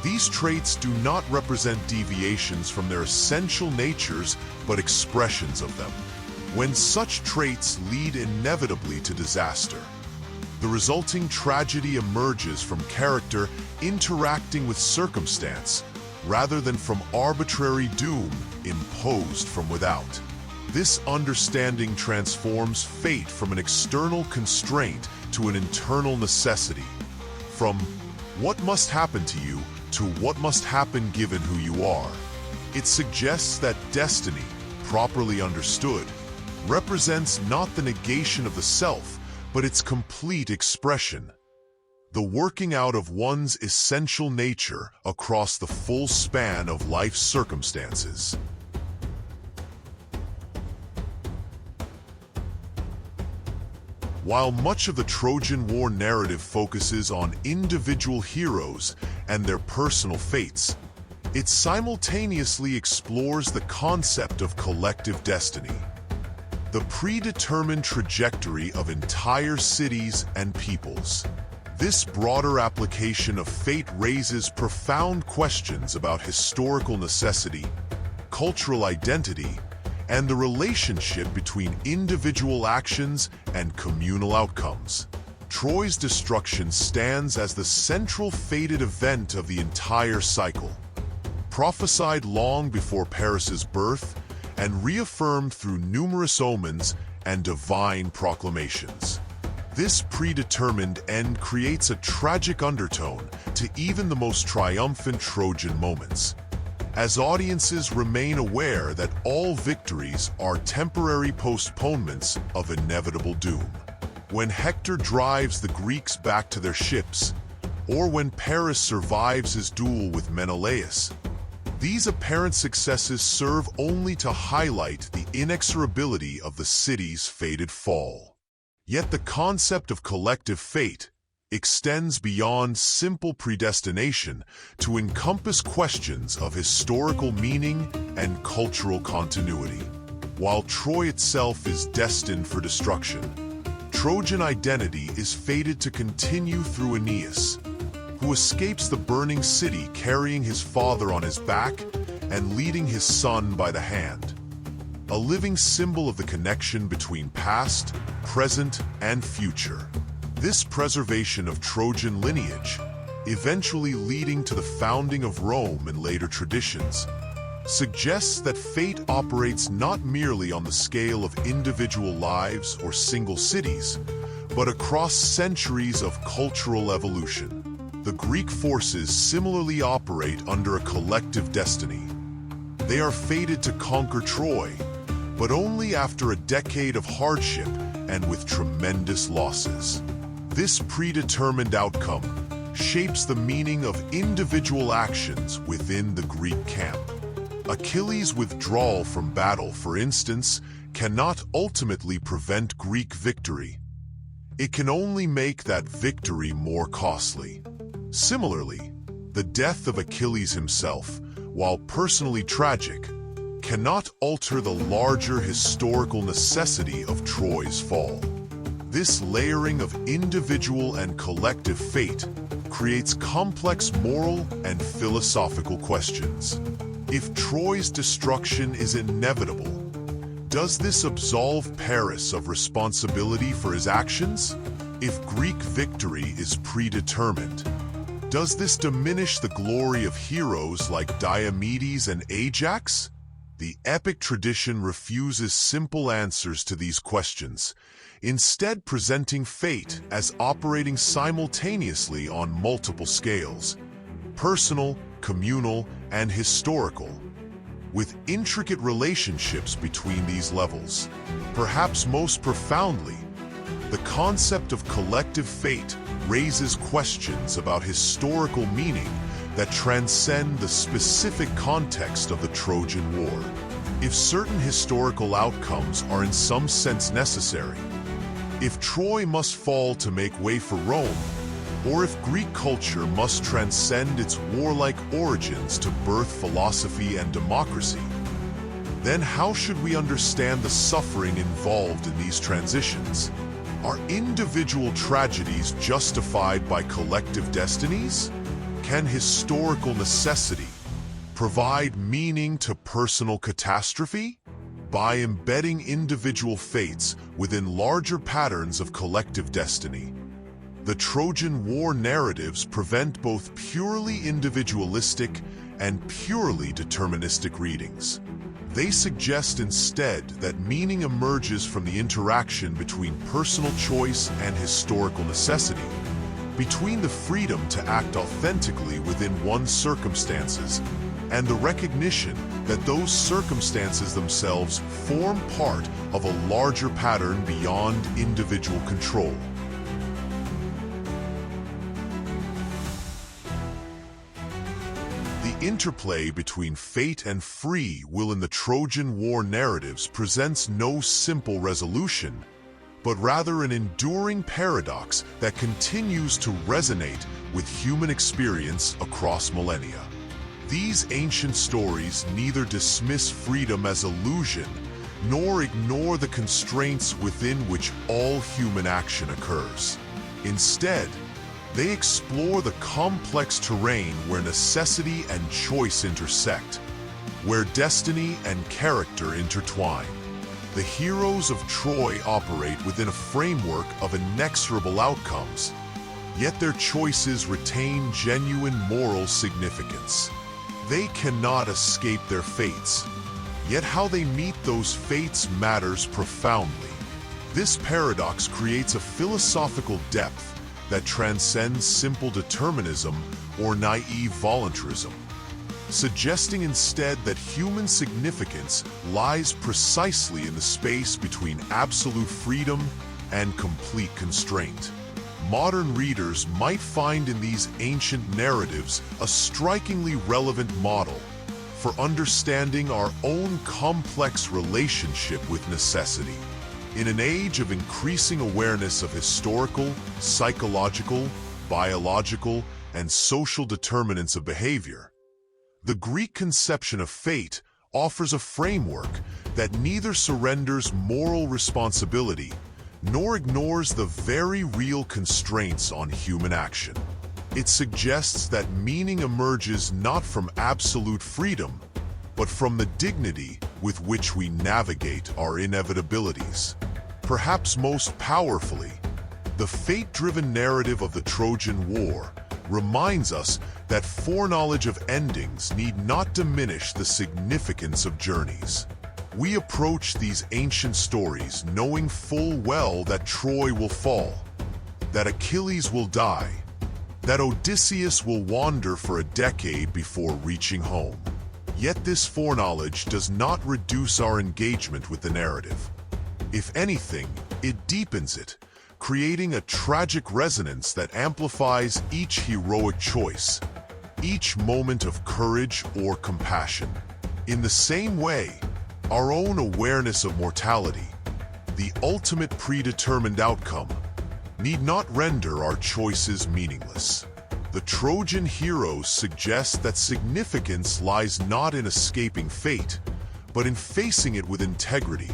These traits do not represent deviations from their essential natures, but expressions of them. When such traits lead inevitably to disaster, the resulting tragedy emerges from character interacting with circumstance, rather than from arbitrary doom imposed from without. This understanding transforms fate from an external constraint to an internal necessity, from what must happen to you to what must happen given who you are. It suggests that destiny, properly understood, represents not the negation of the self, but its complete expression. The working out of one's essential nature across the full span of life's circumstances. While much of the Trojan War narrative focuses on individual heroes and their personal fates, it simultaneously explores the concept of collective destiny, the predetermined trajectory of entire cities and peoples. This broader application of fate raises profound questions about historical necessity, cultural identity, and the relationship between individual actions and communal outcomes. Troy's destruction stands as the central fated event of the entire cycle, prophesied long before Paris's birth and reaffirmed through numerous omens and divine proclamations. This predetermined end creates a tragic undertone to even the most triumphant Trojan moments, as audiences remain aware that all victories are temporary postponements of inevitable doom. When Hector drives the Greeks back to their ships, or when Paris survives his duel with Menelaus, these apparent successes serve only to highlight the inexorability of the city's fated fall. Yet the concept of collective fate extends beyond simple predestination to encompass questions of historical meaning and cultural continuity. While Troy itself is destined for destruction, Trojan identity is fated to continue through Aeneas, who escapes the burning city carrying his father on his back and leading his son by the hand, a living symbol of the connection between past, present, and future. This preservation of Trojan lineage, eventually leading to the founding of Rome and later traditions, suggests that fate operates not merely on the scale of individual lives or single cities, but across centuries of cultural evolution. The Greek forces similarly operate under a collective destiny. They are fated to conquer Troy, but only after a decade of hardship and with tremendous losses. This predetermined outcome shapes the meaning of individual actions within the Greek camp. Achilles' withdrawal from battle, for instance, cannot ultimately prevent Greek victory. It can only make that victory more costly. Similarly, the death of Achilles himself, while personally tragic, cannot alter the larger historical necessity of Troy's fall. This layering of individual and collective fate creates complex moral and philosophical questions. If Troy's destruction is inevitable, does this absolve Paris of responsibility for his actions? If Greek victory is predetermined, does this diminish the glory of heroes like Diomedes and Ajax? The epic tradition refuses simple answers to these questions, instead presenting fate as operating simultaneously on multiple scales, personal, communal, and historical, with intricate relationships between these levels. Perhaps most profoundly, the concept of collective fate raises questions about historical meaning that transcend the specific context of the Trojan War. If certain historical outcomes are in some sense necessary, if Troy must fall to make way for Rome, Or if Greek culture must transcend its warlike origins to birth philosophy and democracy, then how should we understand the suffering involved in these transitions? Are individual tragedies justified by collective destinies? Can historical necessity provide meaning to personal catastrophe? By embedding individual fates within larger patterns of collective destiny, the Trojan War narratives prevent both purely individualistic and purely deterministic readings. They suggest instead that meaning emerges from the interaction between personal choice and historical necessity, between the freedom to act authentically within one's circumstances and the recognition that those circumstances themselves form part of a larger pattern beyond individual control. The interplay between fate and free will in the Trojan War narratives presents no simple resolution, but rather an enduring paradox that continues to resonate with human experience across millennia. These ancient stories neither dismiss freedom as illusion, nor ignore the constraints within which all human action occurs. Instead, they explore the complex terrain where necessity and choice intersect, where destiny and character intertwine. The heroes of Troy operate within a framework of inexorable outcomes, yet their choices retain genuine moral significance. They cannot escape their fates, yet how they meet those fates matters profoundly. This paradox creates a philosophical depth that transcends simple determinism or naive voluntarism, suggesting instead that human significance lies precisely in the space between absolute freedom and complete constraint. Modern readers might find in these ancient narratives a strikingly relevant model for understanding our own complex relationship with necessity. In an age of increasing awareness of historical, psychological, biological, and social determinants of behavior, the Greek conception of fate offers a framework that neither surrenders moral responsibility nor ignores the very real constraints on human action. It suggests that meaning emerges not from absolute freedom, but from the dignity with which we navigate our inevitabilities. Perhaps most powerfully, the fate-driven narrative of the Trojan War reminds us that foreknowledge of endings need not diminish the significance of journeys. We approach these ancient stories knowing full well that Troy will fall, that Achilles will die, that Odysseus will wander for a decade before reaching home. Yet this foreknowledge does not reduce our engagement with the narrative. If anything, it deepens it, creating a tragic resonance that amplifies each heroic choice, each moment of courage or compassion. In the same way, our own awareness of mortality, the ultimate predetermined outcome, need not render our choices meaningless. The Trojan heroes suggest that significance lies not in escaping fate, but in facing it with integrity,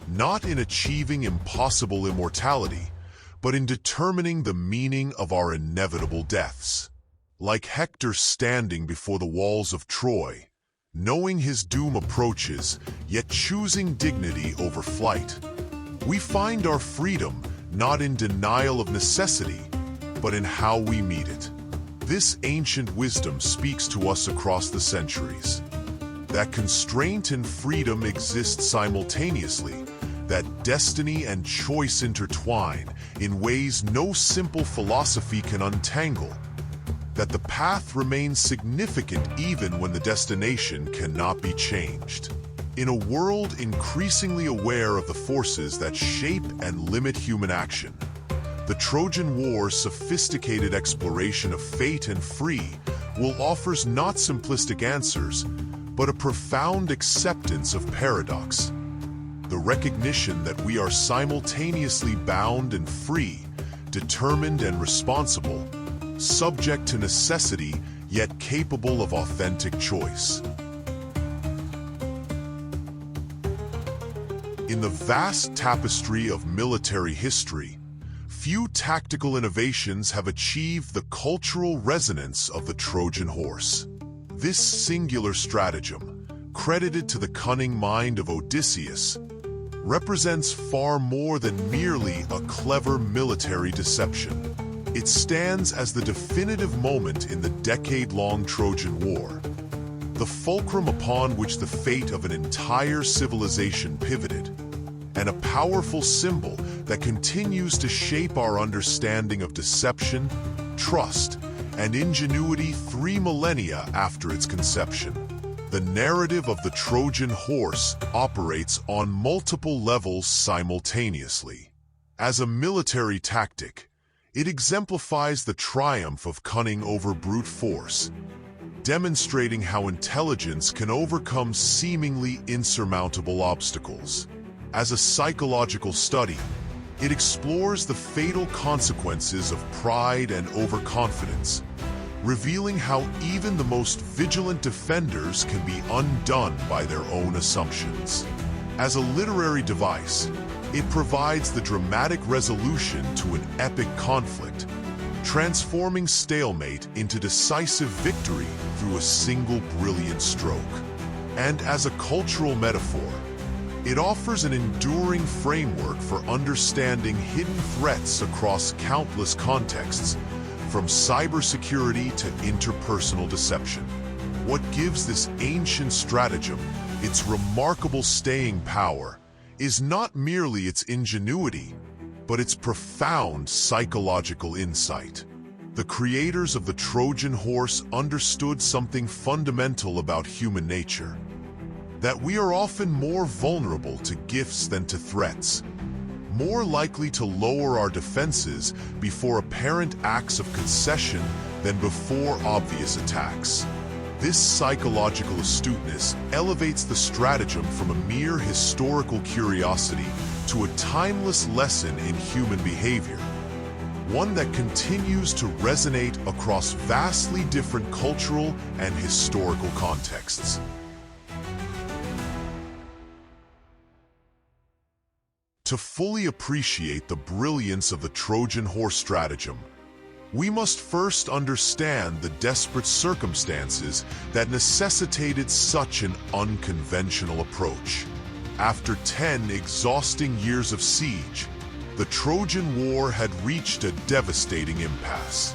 not in achieving impossible immortality, but in determining the meaning of our inevitable deaths. Like Hector standing before the walls of Troy, knowing his doom approaches, yet choosing dignity over flight, we find our freedom not in denial of necessity, but in how we meet it. This ancient wisdom speaks to us across the centuries, that constraint and freedom exist simultaneously, that destiny and choice intertwine in ways no simple philosophy can untangle, that the path remains significant even when the destination cannot be changed. In a world increasingly aware of the forces that shape and limit human action, the Trojan War's sophisticated exploration of fate and free will offers not simplistic answers, but a profound acceptance of paradox. The recognition that we are simultaneously bound and free determined and responsible, subject to necessity yet capable of authentic choice. In the vast tapestry of military history, few tactical innovations have achieved the cultural resonance of the Trojan horse. This singular stratagem, credited to the cunning mind of Odysseus, represents far more than merely a clever military deception. It stands as the definitive moment in the decade-long Trojan War, the fulcrum upon which the fate of an entire civilization pivoted, and a powerful symbol that continues to shape our understanding of deception, trust, and ingenuity 3 millennia after its conception. The narrative of the Trojan horse operates on multiple levels simultaneously. As a military tactic, it exemplifies the triumph of cunning over brute force, demonstrating how intelligence can overcome seemingly insurmountable obstacles. As a psychological study, it explores the fatal consequences of pride and overconfidence, revealing how even the most vigilant defenders can be undone by their own assumptions. As a literary device, it provides the dramatic resolution to an epic conflict, transforming stalemate into decisive victory through a single brilliant stroke. And as a cultural metaphor, it offers an enduring framework for understanding hidden threats across countless contexts, from cybersecurity to interpersonal deception. What gives this ancient stratagem its remarkable staying power is not merely its ingenuity, but its profound psychological insight. The creators of the Trojan horse understood something fundamental about human nature: that we are often more vulnerable to gifts than to threats, more likely to lower our defenses before apparent acts of concession than before obvious attacks. This psychological astuteness elevates the stratagem from a mere historical curiosity to a timeless lesson in human behavior, one that continues to resonate across vastly different cultural and historical contexts. To fully appreciate the brilliance of the Trojan horse stratagem, we must first understand the desperate circumstances that necessitated such an unconventional approach. After 10 exhausting years of siege, the Trojan War had reached a devastating impasse.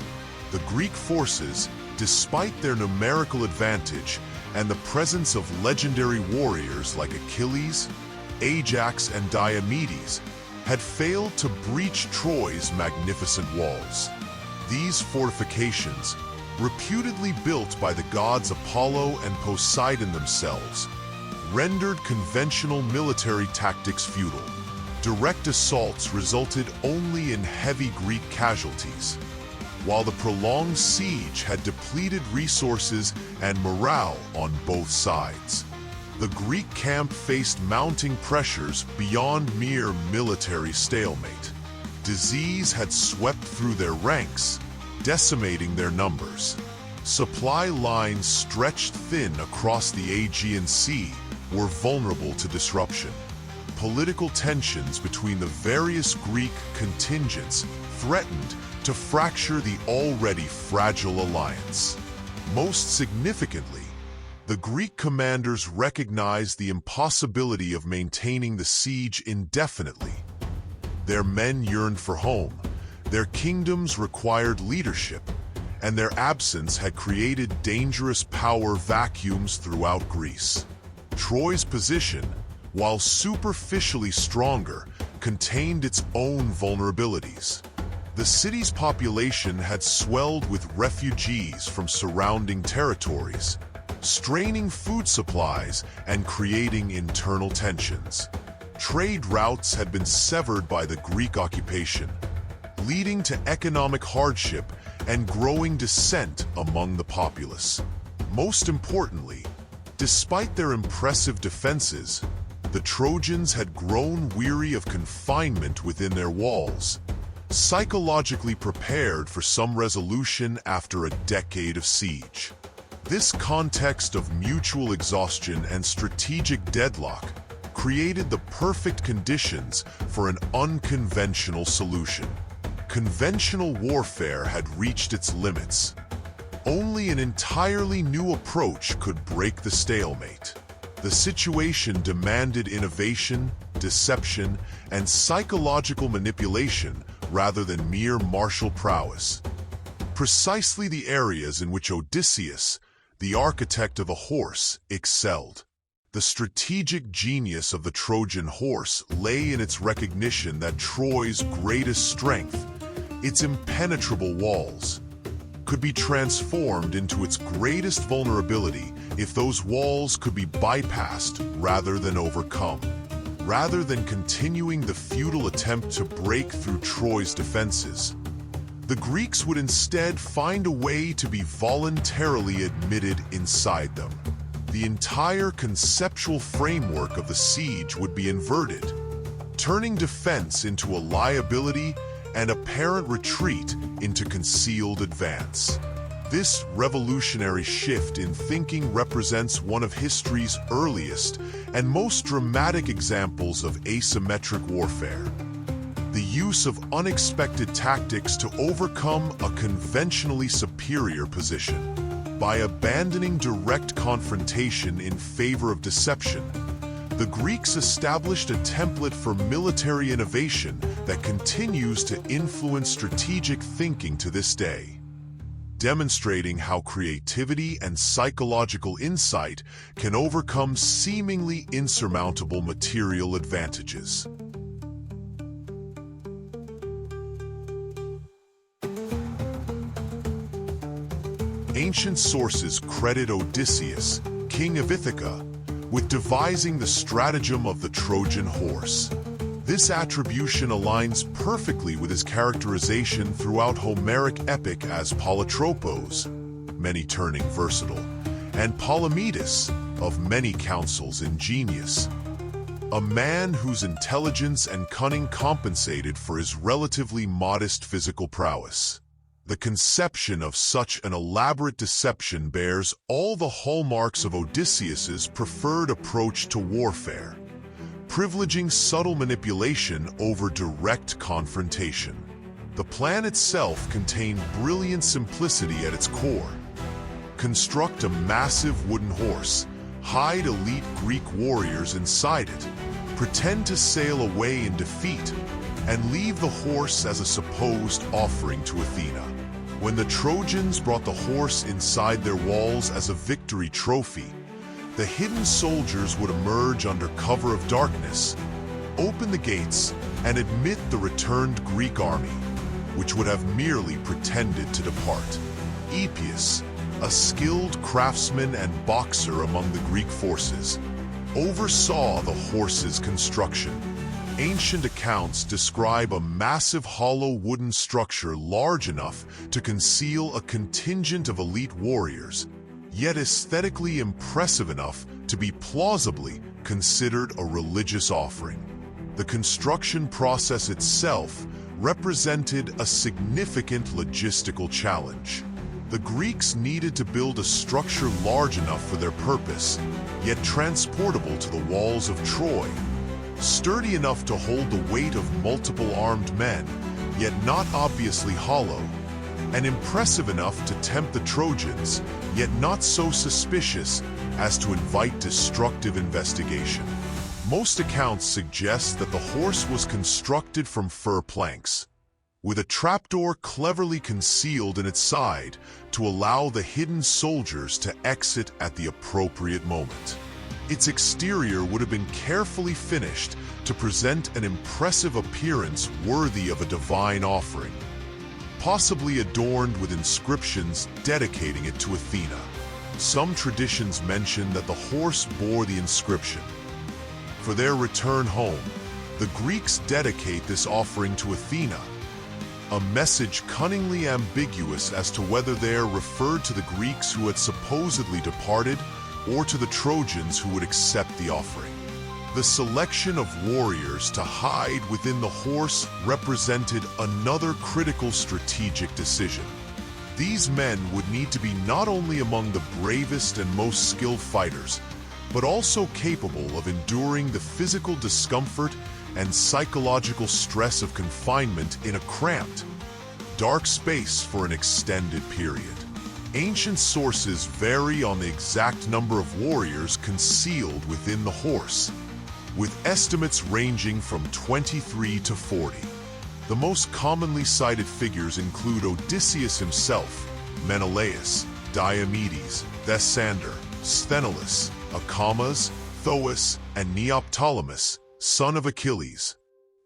The Greek forces, despite their numerical advantage and the presence of legendary warriors like Achilles, Ajax, and Diomedes, had failed to breach Troy's magnificent walls. These fortifications, reputedly built by the gods Apollo and Poseidon themselves, rendered conventional military tactics futile. Direct assaults resulted only in heavy Greek casualties, while the prolonged siege had depleted resources and morale on both sides. The Greek camp faced mounting pressures beyond mere military stalemate. Disease had swept through their ranks, decimating their numbers. Supply lines stretched thin across the Aegean Sea were vulnerable to disruption. Political tensions between the various Greek contingents threatened to fracture the already fragile alliance. Most significantly, the Greek commanders recognized the impossibility of maintaining the siege indefinitely. Their men yearned for home, their kingdoms required leadership, and their absence had created dangerous power vacuums throughout Greece. Troy's position, while superficially stronger, contained its own vulnerabilities. The city's population had swelled with refugees from surrounding territories, straining food supplies and creating internal tensions. Trade routes had been severed by the Greek occupation, leading to economic hardship and growing dissent among the populace. Most importantly, despite their impressive defenses, the Trojans had grown weary of confinement within their walls, psychologically prepared for some resolution after a decade of siege. This context of mutual exhaustion and strategic deadlock created the perfect conditions for an unconventional solution. Conventional warfare had reached its limits. Only an entirely new approach could break the stalemate. The situation demanded innovation, deception, and psychological manipulation rather than mere martial prowess. Precisely the areas in which Odysseus, the architect of a horse, excelled. The strategic genius of the Trojan horse lay in its recognition that Troy's greatest strength, its impenetrable walls, could be transformed into its greatest vulnerability if those walls could be bypassed rather than overcome. Rather than continuing the futile attempt to break through Troy's defenses, the Greeks would instead find a way to be voluntarily admitted inside them. The entire conceptual framework of the siege would be inverted, turning defense into a liability and apparent retreat into concealed advance. This revolutionary shift in thinking represents one of history's earliest and most dramatic examples of asymmetric warfare. The use of unexpected tactics to overcome a conventionally superior position. By abandoning direct confrontation in favor of deception, the Greeks established a template for military innovation that continues to influence strategic thinking to this day, demonstrating how creativity and psychological insight can overcome seemingly insurmountable material advantages. Ancient sources credit Odysseus, king of Ithaca, with devising the stratagem of the Trojan horse. This attribution aligns perfectly with his characterization throughout Homeric epic as Polytropos, many turning versatile, and Polymedes, of many counsels ingenious. A man whose intelligence and cunning compensated for his relatively modest physical prowess. The conception of such an elaborate deception bears all the hallmarks of Odysseus's preferred approach to warfare, privileging subtle manipulation over direct confrontation. The plan itself contained brilliant simplicity at its core. Construct a massive wooden horse, hide elite Greek warriors inside it, pretend to sail away in defeat, and leave the horse as a supposed offering to Athena. When the Trojans brought the horse inside their walls as a victory trophy, the hidden soldiers would emerge under cover of darkness, open the gates, and admit the returned Greek army, which would have merely pretended to depart. Epius, a skilled craftsman and boxer among the Greek forces, oversaw the horse's construction. Ancient accounts describe a massive hollow wooden structure large enough to conceal a contingent of elite warriors, yet aesthetically impressive enough to be plausibly considered a religious offering. The construction process itself represented a significant logistical challenge. The Greeks needed to build a structure large enough for their purpose, yet transportable to the walls of Troy, sturdy enough to hold the weight of multiple armed men, yet not obviously hollow, and impressive enough to tempt the Trojans, yet not so suspicious as to invite destructive investigation. Most accounts suggest that the horse was constructed from fir planks, with a trapdoor cleverly concealed in its side to allow the hidden soldiers to exit at the appropriate moment. Its exterior would have been carefully finished to present an impressive appearance worthy of a divine offering, possibly adorned with inscriptions dedicating it to Athena. Some traditions mention that the horse bore the inscription. For their return home, the Greeks dedicate this offering to Athena, a message cunningly ambiguous as to whether they are referred to the Greeks who had supposedly departed or to the Trojans who would accept the offering. The selection of warriors to hide within the horse represented another critical strategic decision. These men would need to be not only among the bravest and most skilled fighters, but also capable of enduring the physical discomfort and psychological stress of confinement in a cramped, dark space for an extended period. Ancient sources vary on the exact number of warriors concealed within the horse, with estimates ranging from 23 to 40. The most commonly cited figures include Odysseus himself, Menelaus, Diomedes, Thesander, Sthenelus, Acamas, Thoas, and Neoptolemus, son of Achilles.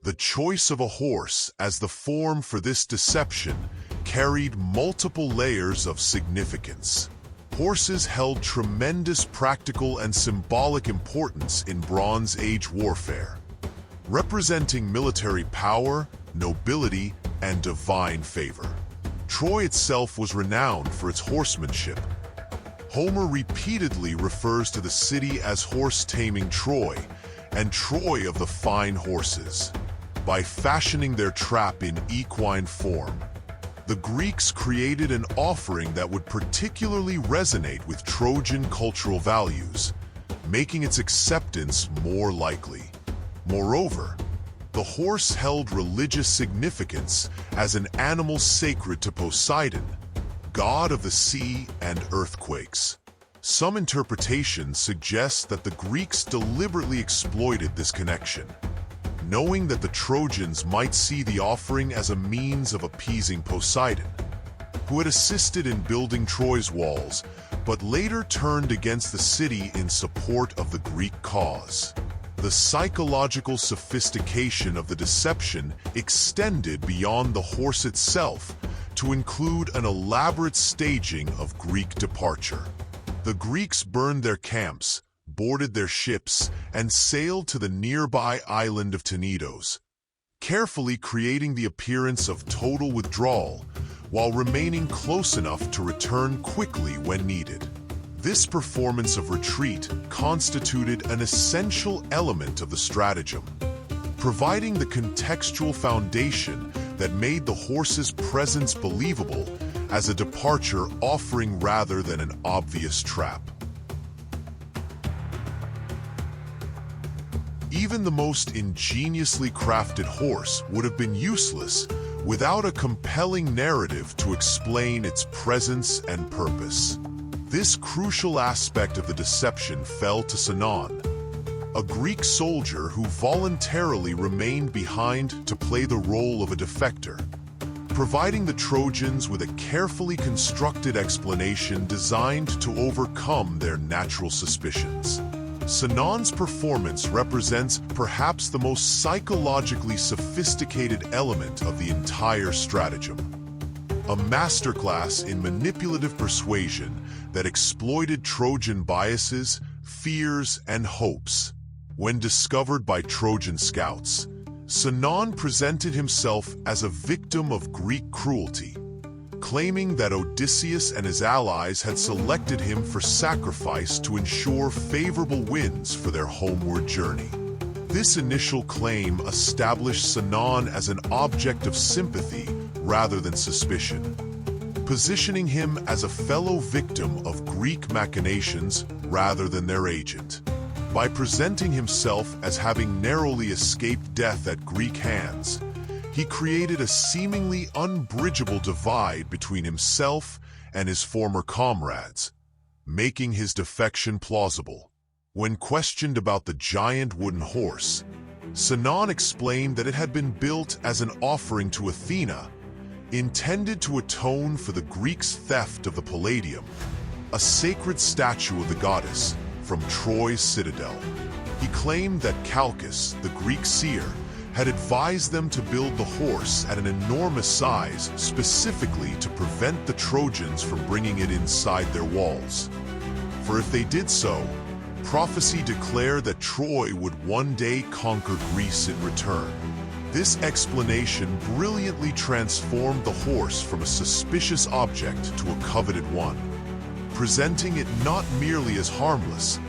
The choice of a horse as the form for this deception carried multiple layers of significance. Horses held tremendous practical and symbolic importance in Bronze Age warfare, representing military power, nobility, and divine favor. Troy itself was renowned for its horsemanship. Homer repeatedly refers to the city as horse-taming Troy, and Troy of the fine horses. By fashioning their trap in equine form, the Greeks created an offering that would particularly resonate with Trojan cultural values, making its acceptance more likely. Moreover, the horse held religious significance as an animal sacred to Poseidon, god of the sea and earthquakes. Some interpretations suggest that the Greeks deliberately exploited this connection, knowing that the Trojans might see the offering as a means of appeasing Poseidon, who had assisted in building Troy's walls, but later turned against the city in support of the Greek cause. The psychological sophistication of the deception extended beyond the horse itself to include an elaborate staging of Greek departure. The Greeks burned their camps, boarded their ships, and sailed to the nearby island of Tenedos, carefully creating the appearance of total withdrawal while remaining close enough to return quickly when needed. This performance of retreat constituted an essential element of the stratagem, providing the contextual foundation that made the horse's presence believable as a departure offering rather than an obvious trap. Even the most ingeniously crafted horse would have been useless without a compelling narrative to explain its presence and purpose. This crucial aspect of the deception fell to Sinon, a Greek soldier who voluntarily remained behind to play the role of a defector, providing the Trojans with a carefully constructed explanation designed to overcome their natural suspicions. Sinon's performance represents perhaps the most psychologically sophisticated element of the entire stratagem, a masterclass in manipulative persuasion that exploited Trojan biases, fears, and hopes. When discovered by Trojan scouts, Sinon presented himself as a victim of Greek cruelty, claiming that Odysseus and his allies had selected him for sacrifice to ensure favorable winds for their homeward journey. This initial claim established Sinon as an object of sympathy rather than suspicion, positioning him as a fellow victim of Greek machinations rather than their agent. By presenting himself as having narrowly escaped death at Greek hands, he created a seemingly unbridgeable divide between himself and his former comrades, making his defection plausible. When questioned about the giant wooden horse, Sinon explained that it had been built as an offering to Athena, intended to atone for the Greeks' theft of the Palladium, a sacred statue of the goddess from Troy's citadel. He claimed that Calchas, the Greek seer, had advised them to build the horse at an enormous size specifically to prevent the Trojans from bringing it inside their walls. For if they did so, prophecy declared that Troy would one day conquer Greece in return. This explanation brilliantly transformed the horse from a suspicious object to a coveted one, presenting it not merely as harmless,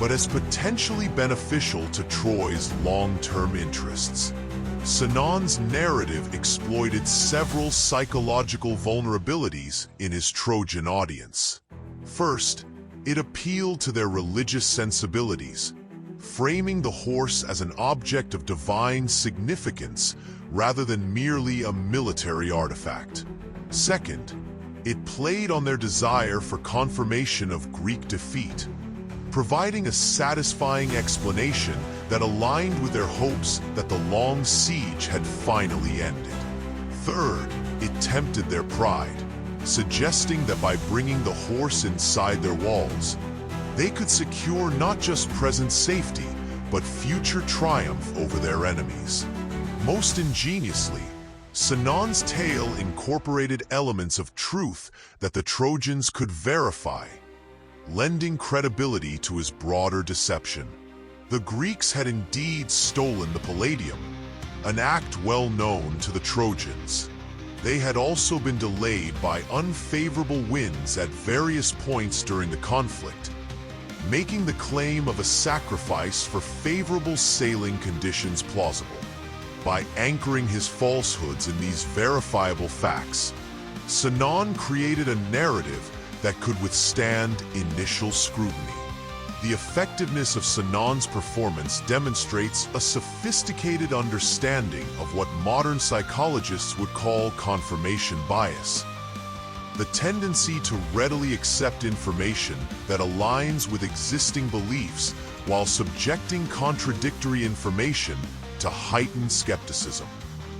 but as potentially beneficial to Troy's long-term interests. Sinan's narrative exploited several psychological vulnerabilities in his Trojan audience. First, it appealed to their religious sensibilities, framing the horse as an object of divine significance rather than merely a military artifact. Second, it played on their desire for confirmation of Greek defeat, providing a satisfying explanation that aligned with their hopes that the long siege had finally ended. Third, it tempted their pride, suggesting that by bringing the horse inside their walls, they could secure not just present safety, but future triumph over their enemies. Most ingeniously, Sinan's tale incorporated elements of truth that the Trojans could verify, lending credibility to his broader deception. The Greeks had indeed stolen the Palladium, an act well known to the Trojans. They had also been delayed by unfavorable winds at various points during the conflict, making the claim of a sacrifice for favorable sailing conditions plausible. By anchoring his falsehoods in these verifiable facts, Sinan created a narrative that could withstand initial scrutiny. The effectiveness of Sinan's performance demonstrates a sophisticated understanding of what modern psychologists would call confirmation bias, the tendency to readily accept information that aligns with existing beliefs while subjecting contradictory information to heightened skepticism.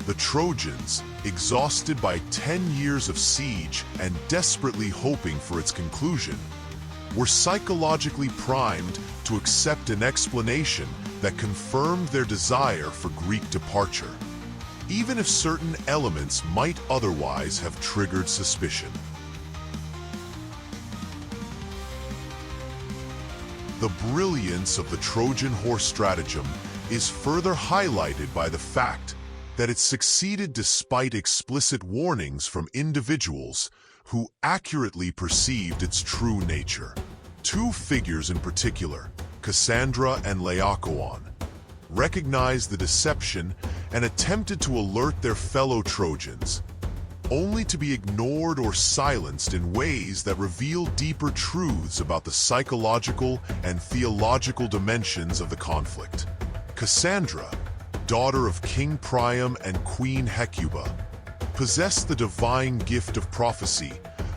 The Trojans, exhausted by 10 years of siege and desperately hoping for its conclusion, were psychologically primed to accept an explanation that confirmed their desire for Greek departure, even if certain elements might otherwise have triggered suspicion. The brilliance of the Trojan horse stratagem is further highlighted by the fact that it succeeded despite explicit warnings from individuals who accurately perceived its true nature. Two figures in particular, Cassandra and Laocoon, recognized the deception and attempted to alert their fellow Trojans, only to be ignored or silenced in ways that reveal deeper truths about the psychological and theological dimensions of the conflict. Cassandra, daughter of King Priam and Queen Hecuba, possessed the divine gift of prophecy,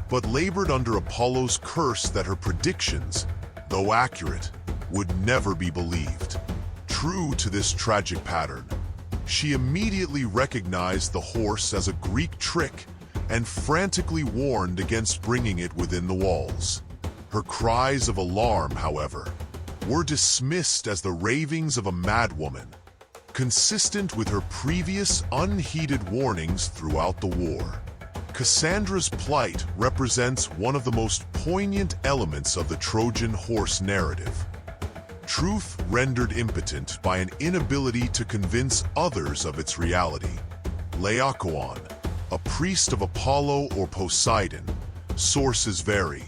but labored under Apollo's curse that her predictions, though accurate, would never be believed. True to this tragic pattern, she immediately recognized the horse as a Greek trick and frantically warned against bringing it within the walls. Her cries of alarm, however, were dismissed as the ravings of a madwoman, consistent with her previous unheeded warnings throughout the war. Cassandra's plight represents one of the most poignant elements of the Trojan horse narrative. Truth rendered impotent by an inability to convince others of its reality. Laocoon, a priest of Apollo or Poseidon, sources vary,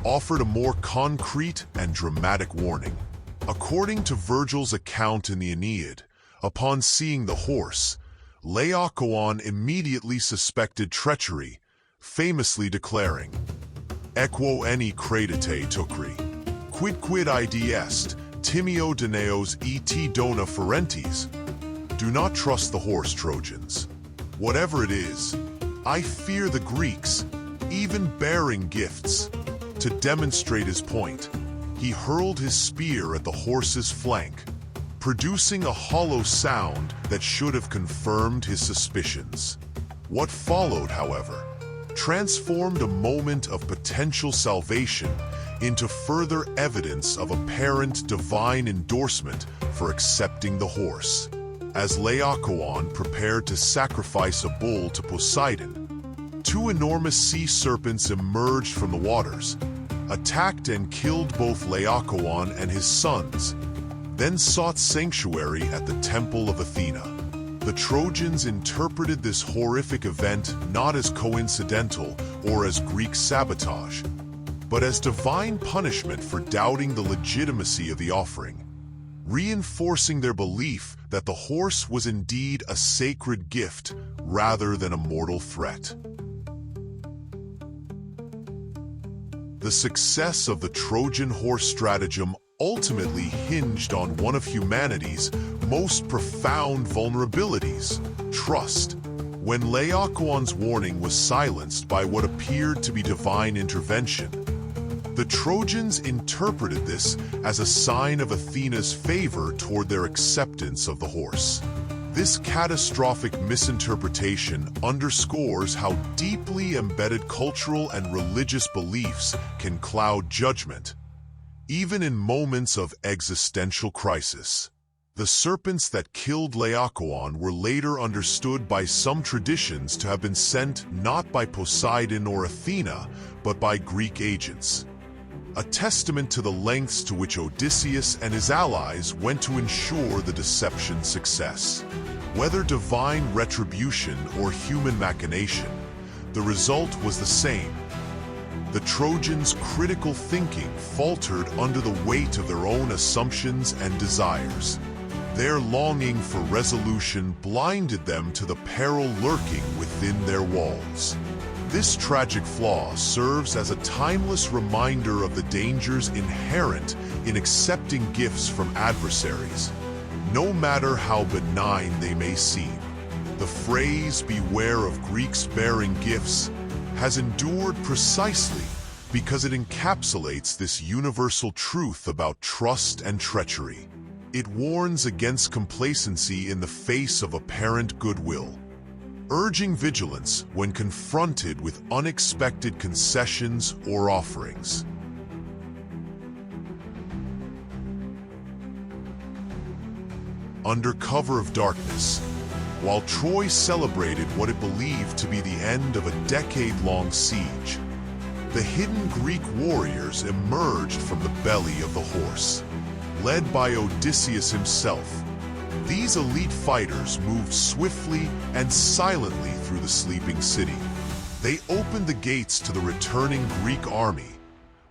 offered a more concrete and dramatic warning. According to Virgil's account in the Aeneid, upon seeing the horse, Laocoon immediately suspected treachery, famously declaring, "Equo eni credite tucri, quid id est, timeo deneos et dona ferentes." Do not trust the horse, Trojans. Whatever it is, I fear the Greeks, even bearing gifts. To demonstrate his point, he hurled his spear at the horse's flank, producing a hollow sound that should have confirmed his suspicions. What followed, however, transformed a moment of potential salvation into further evidence of apparent divine endorsement for accepting the horse. As Laocoon prepared to sacrifice a bull to Poseidon, two enormous sea serpents emerged from the waters, attacked and killed both Laocoon and his sons, then sought sanctuary at the Temple of Athena. The Trojans interpreted this horrific event not as coincidental or as Greek sabotage, but as divine punishment for doubting the legitimacy of the offering, reinforcing their belief that the horse was indeed a sacred gift rather than a mortal threat. The success of the Trojan horse stratagem ultimately hinged on one of humanity's most profound vulnerabilities: trust. When Laocoon's warning was silenced by what appeared to be divine intervention, the Trojans interpreted this as a sign of Athena's favor toward their acceptance of the horse. This catastrophic misinterpretation underscores how deeply embedded cultural and religious beliefs can cloud judgment, even in moments of existential crisis. The serpents that killed Laocoon were later understood by some traditions to have been sent not by Poseidon or Athena, but by Greek agents, a testament to the lengths to which Odysseus and his allies went to ensure the deception's success. Whether divine retribution or human machination, the result was the same. The Trojans' critical thinking faltered under the weight of their own assumptions and desires. Their longing for resolution blinded them to the peril lurking within their walls. This tragic flaw serves as a timeless reminder of the dangers inherent in accepting gifts from adversaries, no matter how benign they may seem. The phrase, "beware of Greeks bearing gifts," has endured precisely because it encapsulates this universal truth about trust and treachery. It warns against complacency in the face of apparent goodwill, urging vigilance when confronted with unexpected concessions or offerings. Under cover of darkness, while Troy celebrated what it believed to be the end of a decade-long siege, the hidden Greek warriors emerged from the belly of the horse. Led by Odysseus himself, these elite fighters moved swiftly and silently through the sleeping city. They opened the gates to the returning Greek army,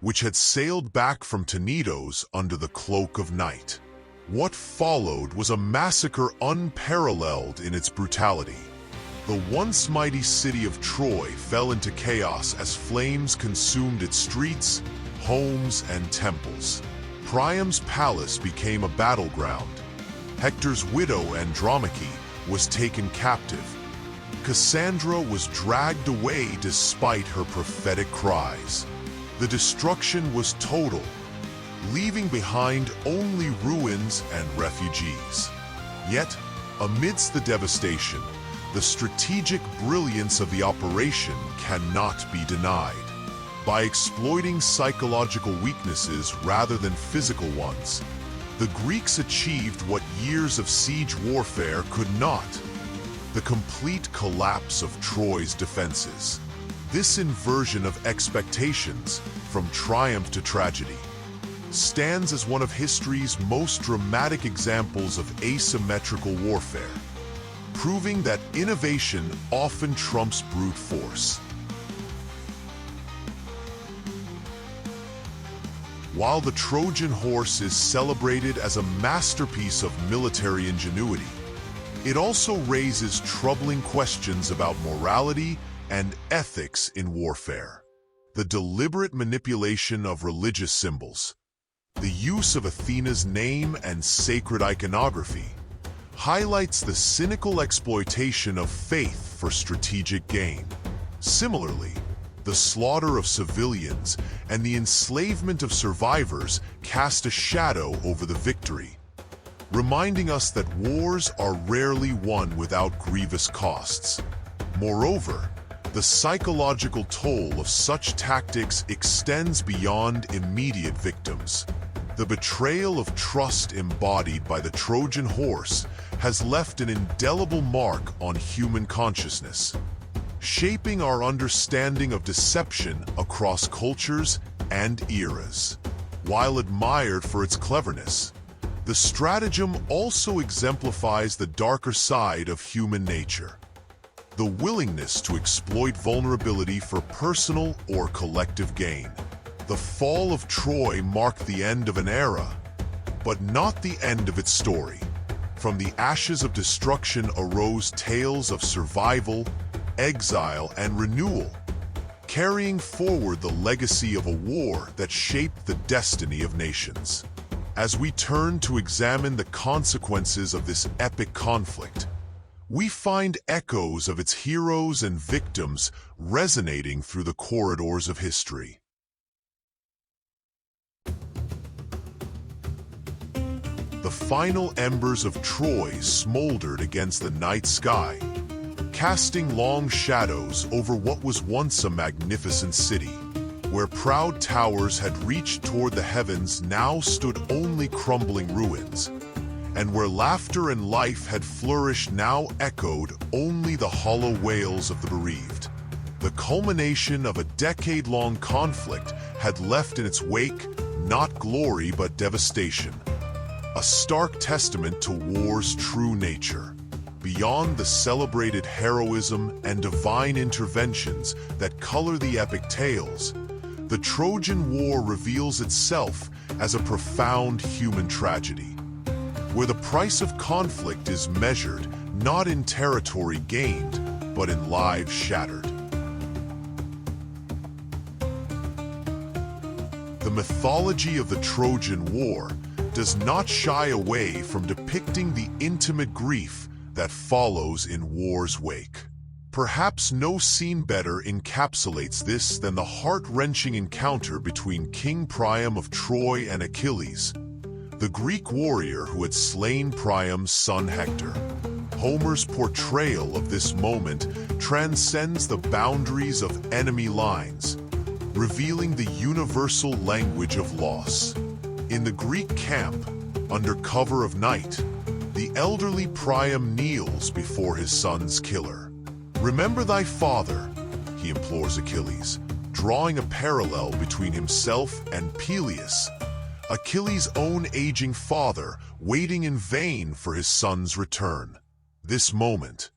which had sailed back from Tenedos under the cloak of night. What followed was a massacre unparalleled in its brutality. The once mighty city of Troy fell into chaos as flames consumed its streets, homes, and temples. Priam's palace became a battleground. Hector's widow Andromache was taken captive. Cassandra was dragged away despite her prophetic cries. The destruction was total, leaving behind only ruins and refugees. Yet, amidst the devastation, the strategic brilliance of the operation cannot be denied. By exploiting psychological weaknesses rather than physical ones, the Greeks achieved what years of siege warfare could not: the complete collapse of Troy's defenses. This inversion of expectations, from triumph to tragedy, stands as one of history's most dramatic examples of asymmetrical warfare, proving that innovation often trumps brute force. While the Trojan horse is celebrated as a masterpiece of military ingenuity, it also raises troubling questions about morality and ethics in warfare. The deliberate manipulation of religious symbols, the use of Athena's name and sacred iconography, highlights the cynical exploitation of faith for strategic gain. Similarly, the slaughter of civilians and the enslavement of survivors cast a shadow over the victory, reminding us that wars are rarely won without grievous costs. Moreover, the psychological toll of such tactics extends beyond immediate victims. The betrayal of trust embodied by the Trojan horse has left an indelible mark on human consciousness, shaping our understanding of deception across cultures and eras. While admired for its cleverness, the stratagem also exemplifies the darker side of human nature: the willingness to exploit vulnerability for personal or collective gain. The fall of Troy marked the end of an era, but not the end of its story. From the ashes of destruction arose tales of survival, exile, and renewal, carrying forward the legacy of a war that shaped the destiny of nations. As we turn to examine the consequences of this epic conflict, we find echoes of its heroes and victims resonating through the corridors of history. The final embers of Troy smoldered against the night sky, casting long shadows over what was once a magnificent city. Where proud towers had reached toward the heavens now stood only crumbling ruins, and where laughter and life had flourished now echoed only the hollow wails of the bereaved. The culmination of a decade-long conflict had left in its wake not glory but devastation, a stark testament to war's true nature. Beyond the celebrated heroism and divine interventions that color the epic tales, the Trojan War reveals itself as a profound human tragedy, where the price of conflict is measured not in territory gained, but in lives shattered. The mythology of the Trojan War does not shy away from depicting the intimate grief that follows in war's wake. Perhaps no scene better encapsulates this than the heart-wrenching encounter between King Priam of Troy and Achilles, the Greek warrior who had slain Priam's son Hector. Homer's portrayal of this moment transcends the boundaries of enemy lines, revealing the universal language of loss. In the Greek camp, under cover of night, the elderly Priam kneels before his son's killer. "Remember thy father," he implores Achilles, drawing a parallel between himself and Peleus, Achilles' own aging father, waiting in vain for his son's return. This moment,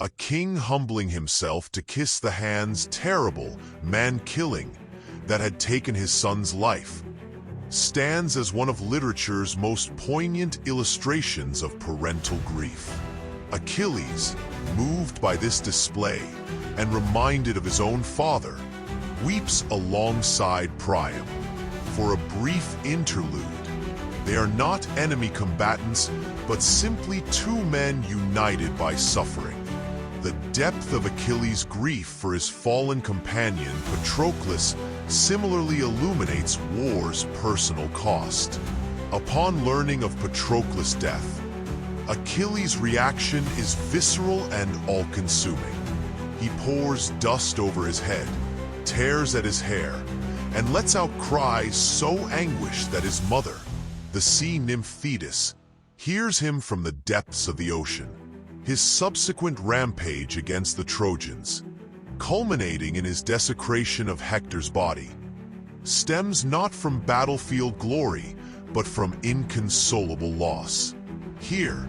a king humbling himself to kiss the hands terrible, man-killing, that had taken his son's life, stands as one of literature's most poignant illustrations of parental grief. Achilles, moved by this display and reminded of his own father, weeps alongside Priam. For a brief interlude, they are not enemy combatants, but simply two men united by suffering. The depth of Achilles' grief for his fallen companion, Patroclus, similarly illuminates war's personal cost. Upon learning of Patroclus' death, Achilles' reaction is visceral and all-consuming. He pours dust over his head, tears at his hair, and lets out cries so anguished that his mother, the sea nymph Thetis, hears him from the depths of the ocean. His subsequent rampage against the Trojans, culminating in his desecration of Hector's body, stems not from battlefield glory, but from inconsolable loss. Here,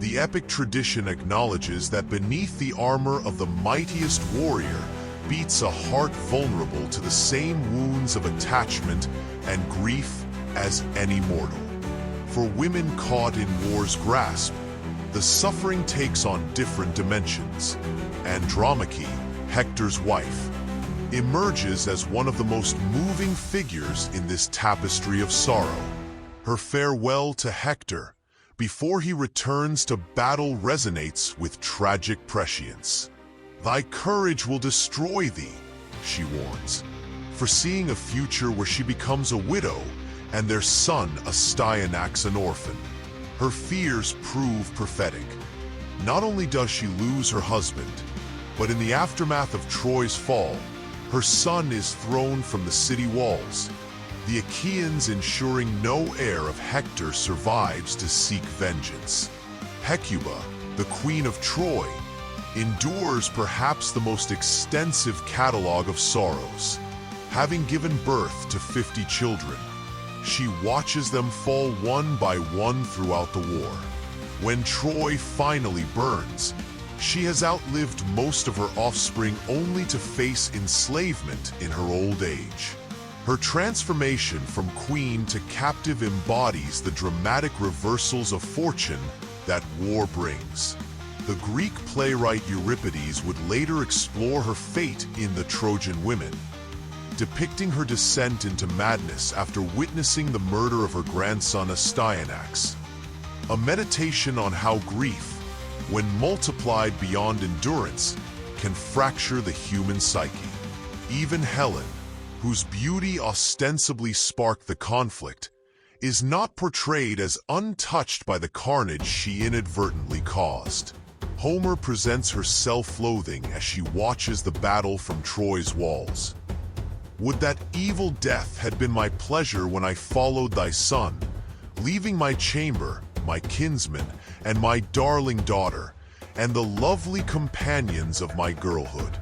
the epic tradition acknowledges that beneath the armor of the mightiest warrior beats a heart vulnerable to the same wounds of attachment and grief as any mortal. For women caught in war's grasp, the suffering takes on different dimensions. Andromache, Hector's wife, emerges as one of the most moving figures in this tapestry of sorrow. Her farewell to Hector before he returns to battle resonates with tragic prescience. "Thy courage will destroy thee," she warns, foreseeing a future where she becomes a widow and their son Astyanax an orphan. Her fears prove prophetic. Not only does she lose her husband, but in the aftermath of Troy's fall, her son is thrown from the city walls, the Achaeans ensuring no heir of Hector survives to seek vengeance. Hecuba, the queen of Troy, endures perhaps the most extensive catalog of sorrows. Having given birth to 50 children, she watches them fall one by one throughout the war. When Troy finally burns, she has outlived most of her offspring only to face enslavement in her old age. Her transformation from queen to captive embodies the dramatic reversals of fortune that war brings. The Greek playwright Euripides would later explore her fate in The Trojan Women, depicting her descent into madness after witnessing the murder of her grandson Astyanax. A meditation on how grief, when multiplied beyond endurance, can fracture the human psyche. Even Helen, whose beauty ostensibly sparked the conflict, is not portrayed as untouched by the carnage she inadvertently caused. Homer presents her self-loathing as she watches the battle from Troy's walls. Would that evil death had been my pleasure when I followed thy son, leaving my chamber, my kinsmen, and my darling daughter, and the lovely companions of my girlhood.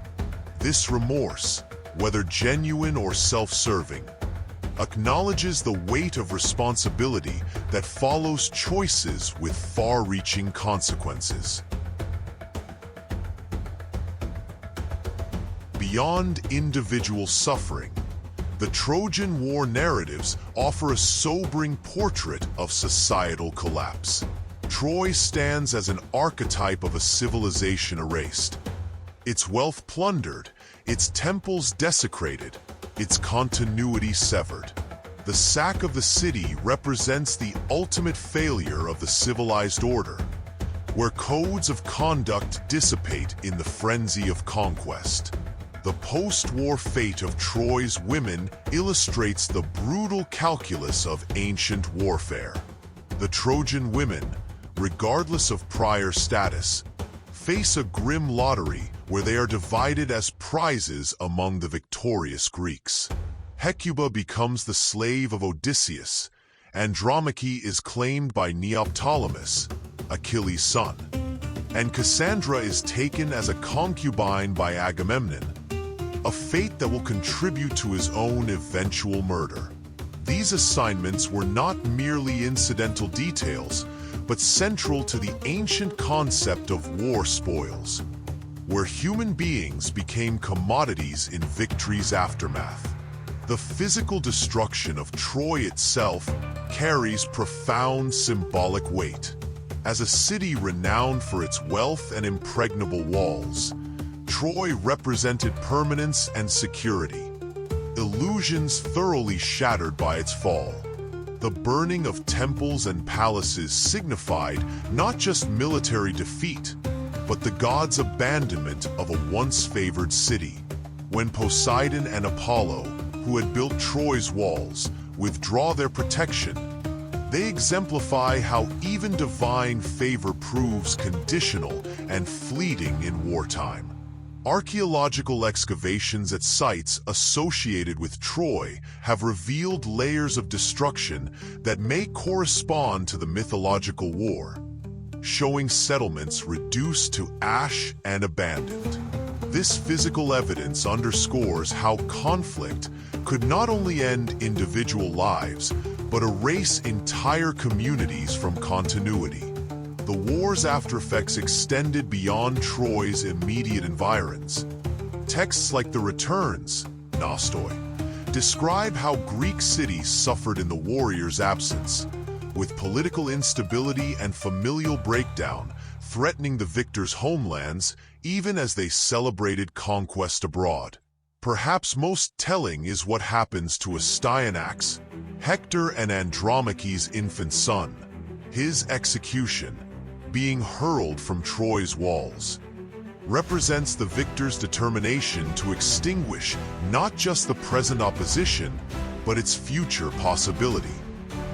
This remorse, whether genuine or self-serving, acknowledges the weight of responsibility that follows choices with far-reaching consequences. Beyond individual suffering, the Trojan War narratives offer a sobering portrait of societal collapse. Troy stands as an archetype of a civilization erased, its wealth plundered, its temples desecrated, its continuity severed. The sack of the city represents the ultimate failure of the civilized order, where codes of conduct dissipate in the frenzy of conquest. The post-war fate of Troy's women illustrates the brutal calculus of ancient warfare. The Trojan women, regardless of prior status, face a grim lottery where they are divided as prizes among the victorious Greeks. Hecuba becomes the slave of Odysseus, Andromache is claimed by Neoptolemus, Achilles' son, and Cassandra is taken as a concubine by Agamemnon, a fate that will contribute to his own eventual murder. These assignments were not merely incidental details, but central to the ancient concept of war spoils, where human beings became commodities in victory's aftermath. The physical destruction of Troy itself carries profound symbolic weight. As a city renowned for its wealth and impregnable walls, Troy represented permanence and security, illusions thoroughly shattered by its fall. The burning of temples and palaces signified not just military defeat, but the gods' abandonment of a once favored city. When Poseidon and Apollo, who had built Troy's walls, withdraw their protection, they exemplify how even divine favor proves conditional and fleeting in wartime. Archaeological excavations at sites associated with Troy have revealed layers of destruction that may correspond to the mythological war, showing settlements reduced to ash and abandoned. This physical evidence underscores how conflict could not only end individual lives, but erase entire communities from continuity. The war's aftereffects extended beyond Troy's immediate environs. Texts like the Returns, Nostoi, describe how Greek cities suffered in the warrior's absence, with political instability and familial breakdown threatening the victors' homelands even as they celebrated conquest abroad. Perhaps most telling is what happens to Astyanax, Hector and Andromache's infant son. His execution, being hurled from Troy's walls, represents the victor's determination to extinguish not just the present opposition, but its future possibility.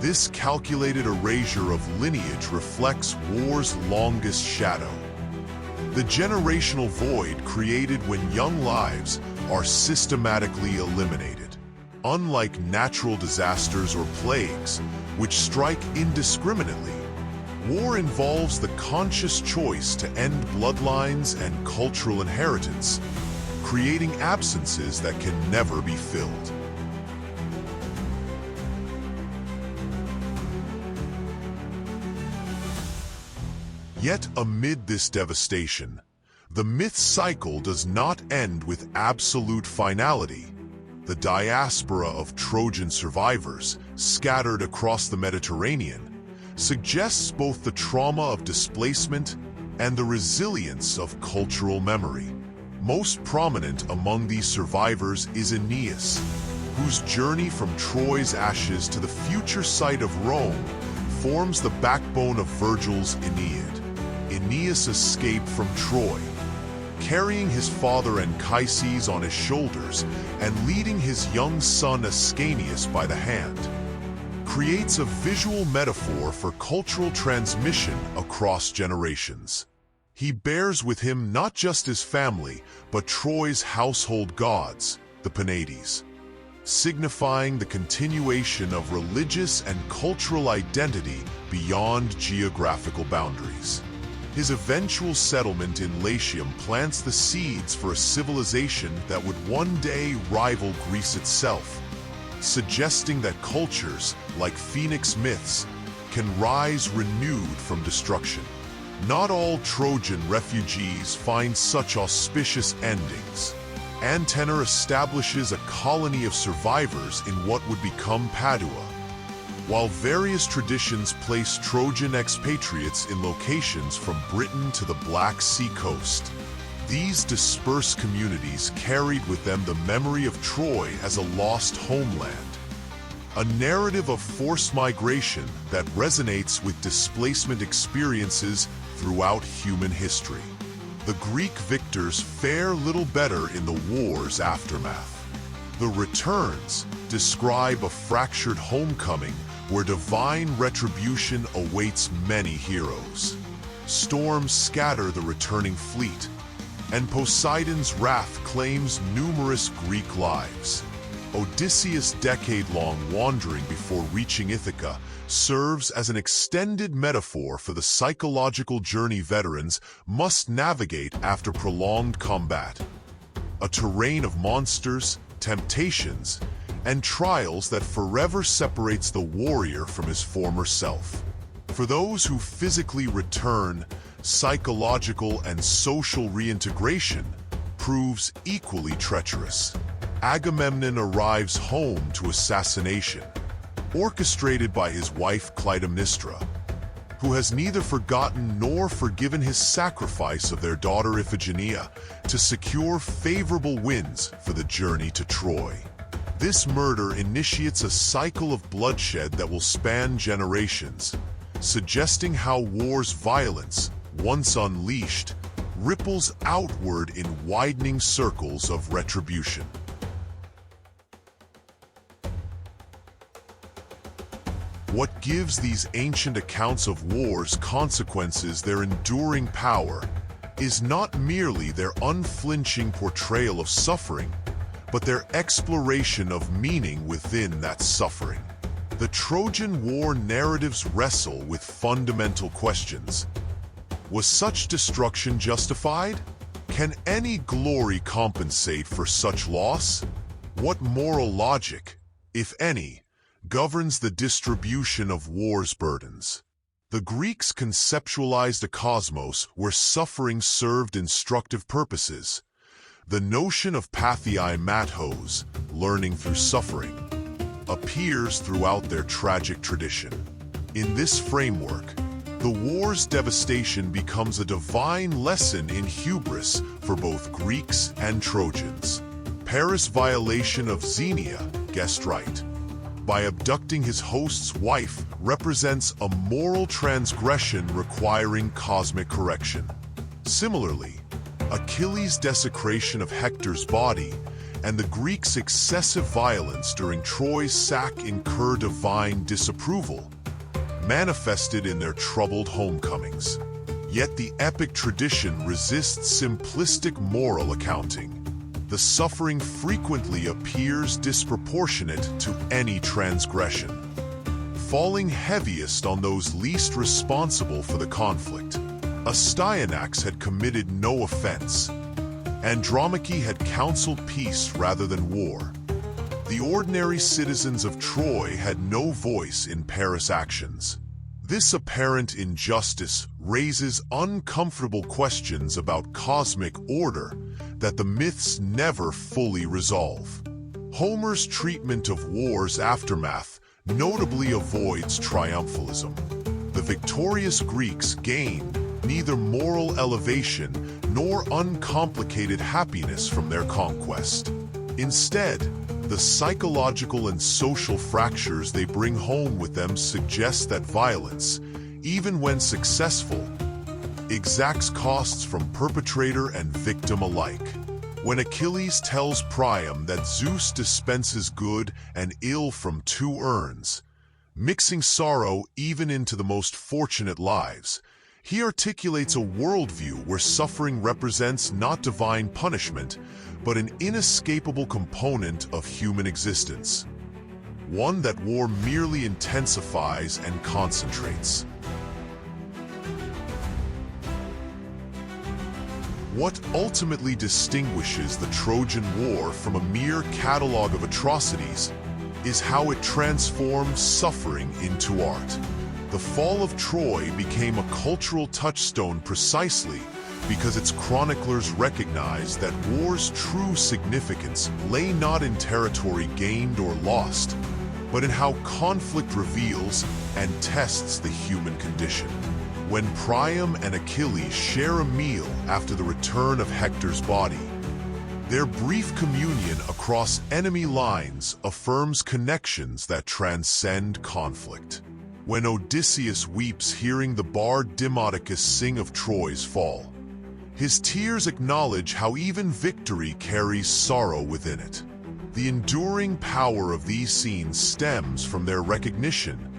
This calculated erasure of lineage reflects war's longest shadow, the generational void created when young lives are systematically eliminated. Unlike natural disasters or plagues, which strike indiscriminately, war involves the conscious choice to end bloodlines and cultural inheritance, creating absences that can never be filled. Yet amid this devastation, the myth cycle does not end with absolute finality. The the diaspora of Trojan survivors scattered across the Mediterranean, suggests both the trauma of displacement and the resilience of cultural memory. Most prominent among these survivors is Aeneas, whose journey from Troy's ashes to the future site of Rome forms the backbone of Virgil's Aeneid. Aeneas escaped from Troy, carrying his father Anchises on his shoulders and leading his young son Ascanius by the hand, creates a visual metaphor for cultural transmission across generations. He bears with him not just his family, but Troy's household gods, the Penates, signifying the continuation of religious and cultural identity beyond geographical boundaries. His eventual settlement in Latium plants the seeds for a civilization that would one day rival Greece itself, suggesting that cultures, like phoenix myths, can rise renewed from destruction. Not all Trojan refugees find such auspicious endings. Antenor establishes a colony of survivors in what would become Padua, while various traditions place Trojan expatriates in locations from Britain to the Black Sea coast. These dispersed communities carried with them the memory of Troy as a lost homeland, a narrative of forced migration that resonates with displacement experiences throughout human history. The Greek victors fare little better in the war's aftermath. The returns describe a fractured homecoming where divine retribution awaits many heroes. Storms scatter the returning fleet, and Poseidon's wrath claims numerous Greek lives. Odysseus' decade-long wandering before reaching Ithaca serves as an extended metaphor for the psychological journey veterans must navigate after prolonged combat. A terrain of monsters, temptations, and trials that forever separates the warrior from his former self. For those who physically return, psychological and social reintegration proves equally treacherous. Agamemnon arrives home to assassination, orchestrated by his wife Clytemnestra, who has neither forgotten nor forgiven his sacrifice of their daughter Iphigenia to secure favorable winds for the journey to Troy. This murder initiates a cycle of bloodshed that will span generations, suggesting how war's violence, once unleashed, ripples outward in widening circles of retribution. What gives these ancient accounts of war's consequences their enduring power is not merely their unflinching portrayal of suffering, but their exploration of meaning within that suffering. The Trojan War narratives wrestle with fundamental questions. Was such destruction justified? Can any glory compensate for such loss? What moral logic, if any, governs the distribution of war's burdens? The Greeks conceptualized a cosmos where suffering served instructive purposes. The notion of pathei mathos, learning through suffering, appears throughout their tragic tradition. In this framework, the war's devastation becomes a divine lesson in hubris for both Greeks and Trojans. Paris' violation of Xenia, guessed right, by abducting his host's wife represents a moral transgression requiring cosmic correction. Similarly, Achilles' desecration of Hector's body and the Greeks' excessive violence during Troy's sack incur divine disapproval, manifested in their troubled homecomings. Yet the epic tradition resists simplistic moral accounting. The suffering frequently appears disproportionate to any transgression, falling heaviest on those least responsible for the conflict. Astyanax had committed no offense. Andromache had counseled peace rather than war. The ordinary citizens of Troy had no voice in Paris' actions. This apparent injustice raises uncomfortable questions about cosmic order that the myths never fully resolve. Homer's treatment of war's aftermath notably avoids triumphalism. The victorious Greeks gain neither moral elevation nor uncomplicated happiness from their conquest. Instead, the psychological and social fractures they bring home with them suggest that violence, even when successful, exacts costs from perpetrator and victim alike. When Achilles tells Priam that Zeus dispenses good and ill from two urns, mixing sorrow even into the most fortunate lives, he articulates a worldview where suffering represents not divine punishment, but an inescapable component of human existence, one that war merely intensifies and concentrates. What ultimately distinguishes the Trojan War from a mere catalogue of atrocities is how it transformed suffering into art. The fall of Troy became a cultural touchstone precisely because its chroniclers recognized that war's true significance lay not in territory gained or lost, but in how conflict reveals and tests the human condition. When Priam and Achilles share a meal after the return of Hector's body, their brief communion across enemy lines affirms connections that transcend conflict. When Odysseus weeps hearing the bard Demodocus sing of Troy's fall, his tears acknowledge how even victory carries sorrow within it. The enduring power of these scenes stems from their recognition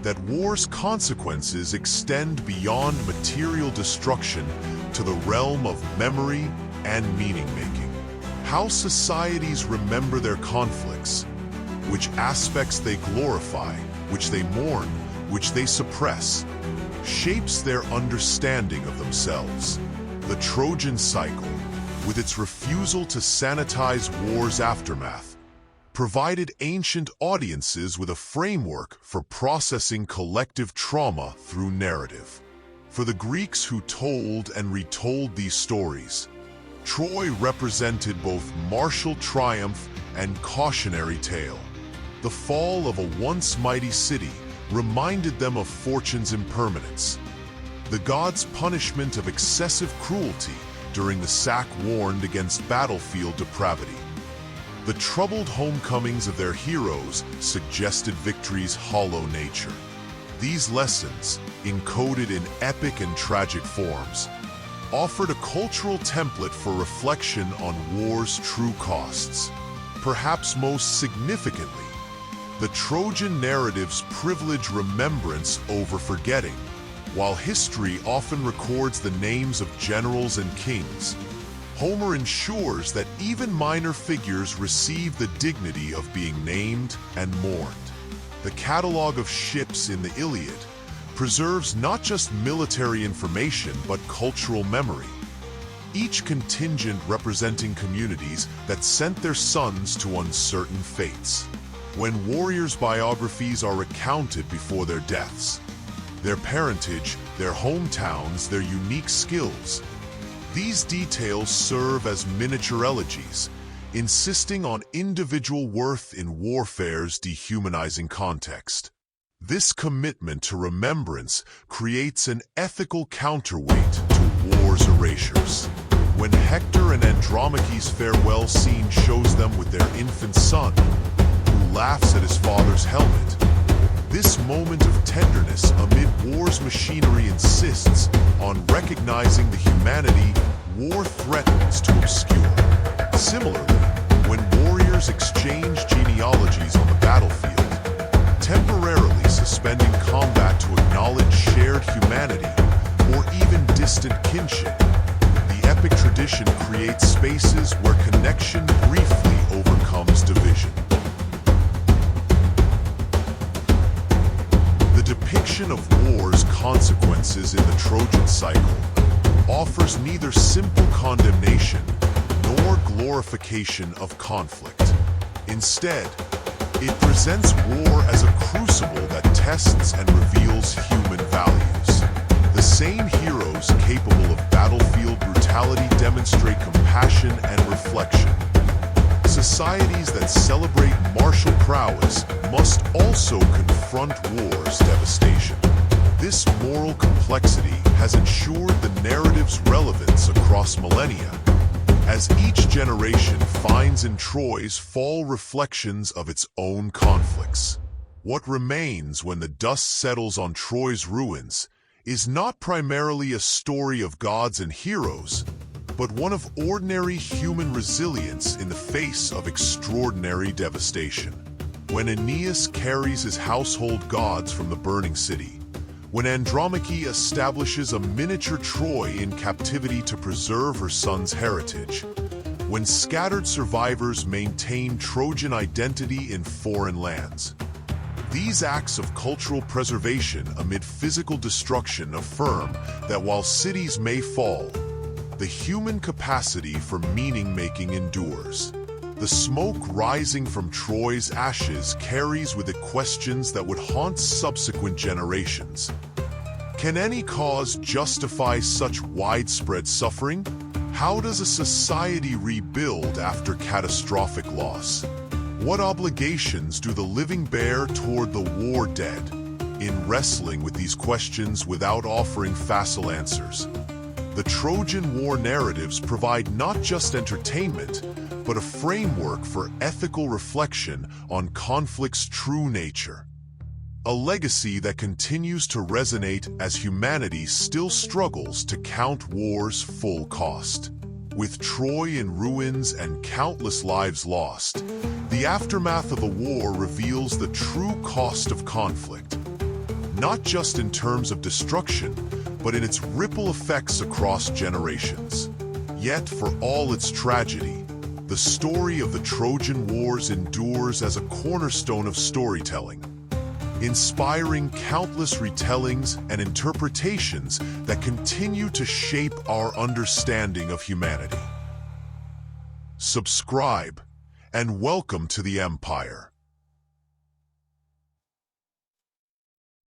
that war's consequences extend beyond material destruction to the realm of memory and meaning-making. How societies remember their conflicts, which aspects they glorify, which they mourn, which they suppress, shapes their understanding of themselves. The Trojan cycle, with its refusal to sanitize war's aftermath, provided ancient audiences with a framework for processing collective trauma through narrative. For the Greeks who told and retold these stories, Troy represented both martial triumph and cautionary tale. The fall of a once mighty city reminded them of fortune's impermanence. The gods' punishment of excessive cruelty during the sack warned against battlefield depravity. The troubled homecomings of their heroes suggested victory's hollow nature. These lessons, encoded in epic and tragic forms, offered a cultural template for reflection on war's true costs. Perhaps most significantly, the Trojan narratives privilege remembrance over forgetting. While history often records the names of generals and kings, Homer ensures that even minor figures receive the dignity of being named and mourned. The catalog of ships in the Iliad preserves not just military information but cultural memory, each contingent representing communities that sent their sons to uncertain fates. When warriors' biographies are recounted before their deaths, their parentage, their hometowns, their unique skills, these details serve as miniature elegies, insisting on individual worth in warfare's dehumanizing context. This commitment to remembrance creates an ethical counterweight to war's erasures. When Hector and Andromache's farewell scene shows them with their infant son, who laughs at his father's helmet, this moment of tenderness amid war's machinery insists on recognizing the humanity war threatens to obscure. Similarly, when warriors exchange genealogies on the battlefield, temporarily suspending combat to acknowledge shared humanity or even distant kinship, the epic tradition creates spaces where connection briefly overcomes division. The depiction of war's consequences in the Trojan cycle offers neither simple condemnation nor glorification of conflict. Instead, it presents war as a crucible that tests and reveals human values. The same heroes capable of battlefield brutality demonstrate compassion and reflection, Societies that celebrate martial prowess must also confront war's devastation. This moral complexity has ensured the narrative's relevance across millennia, as each generation finds in Troy's fall reflections of its own conflicts. What remains when the dust settles on Troy's ruins is not primarily a story of gods and heroes, but one of ordinary human resilience in the face of extraordinary devastation. When Aeneas carries his household gods from the burning city, when Andromache establishes a miniature Troy in captivity to preserve her son's heritage, when scattered survivors maintain Trojan identity in foreign lands. These acts of cultural preservation amid physical destruction affirm that while cities may fall, the human capacity for meaning-making endures. The smoke rising from Troy's ashes carries with it questions that would haunt subsequent generations. Can any cause justify such widespread suffering? How does a society rebuild after catastrophic loss? What obligations do the living bear toward the war dead? In wrestling with these questions without offering facile answers, the Trojan War narratives provide not just entertainment, but a framework for ethical reflection on conflict's true nature. A legacy that continues to resonate as humanity still struggles to count war's full cost. With Troy in ruins and countless lives lost, the aftermath of the war reveals the true cost of conflict, not just in terms of destruction, but in its ripple effects across generations. Yet, for all its tragedy, the story of the Trojan Wars endures as a cornerstone of storytelling, inspiring countless retellings and interpretations that continue to shape our understanding of humanity. Subscribe, and welcome to the Empire.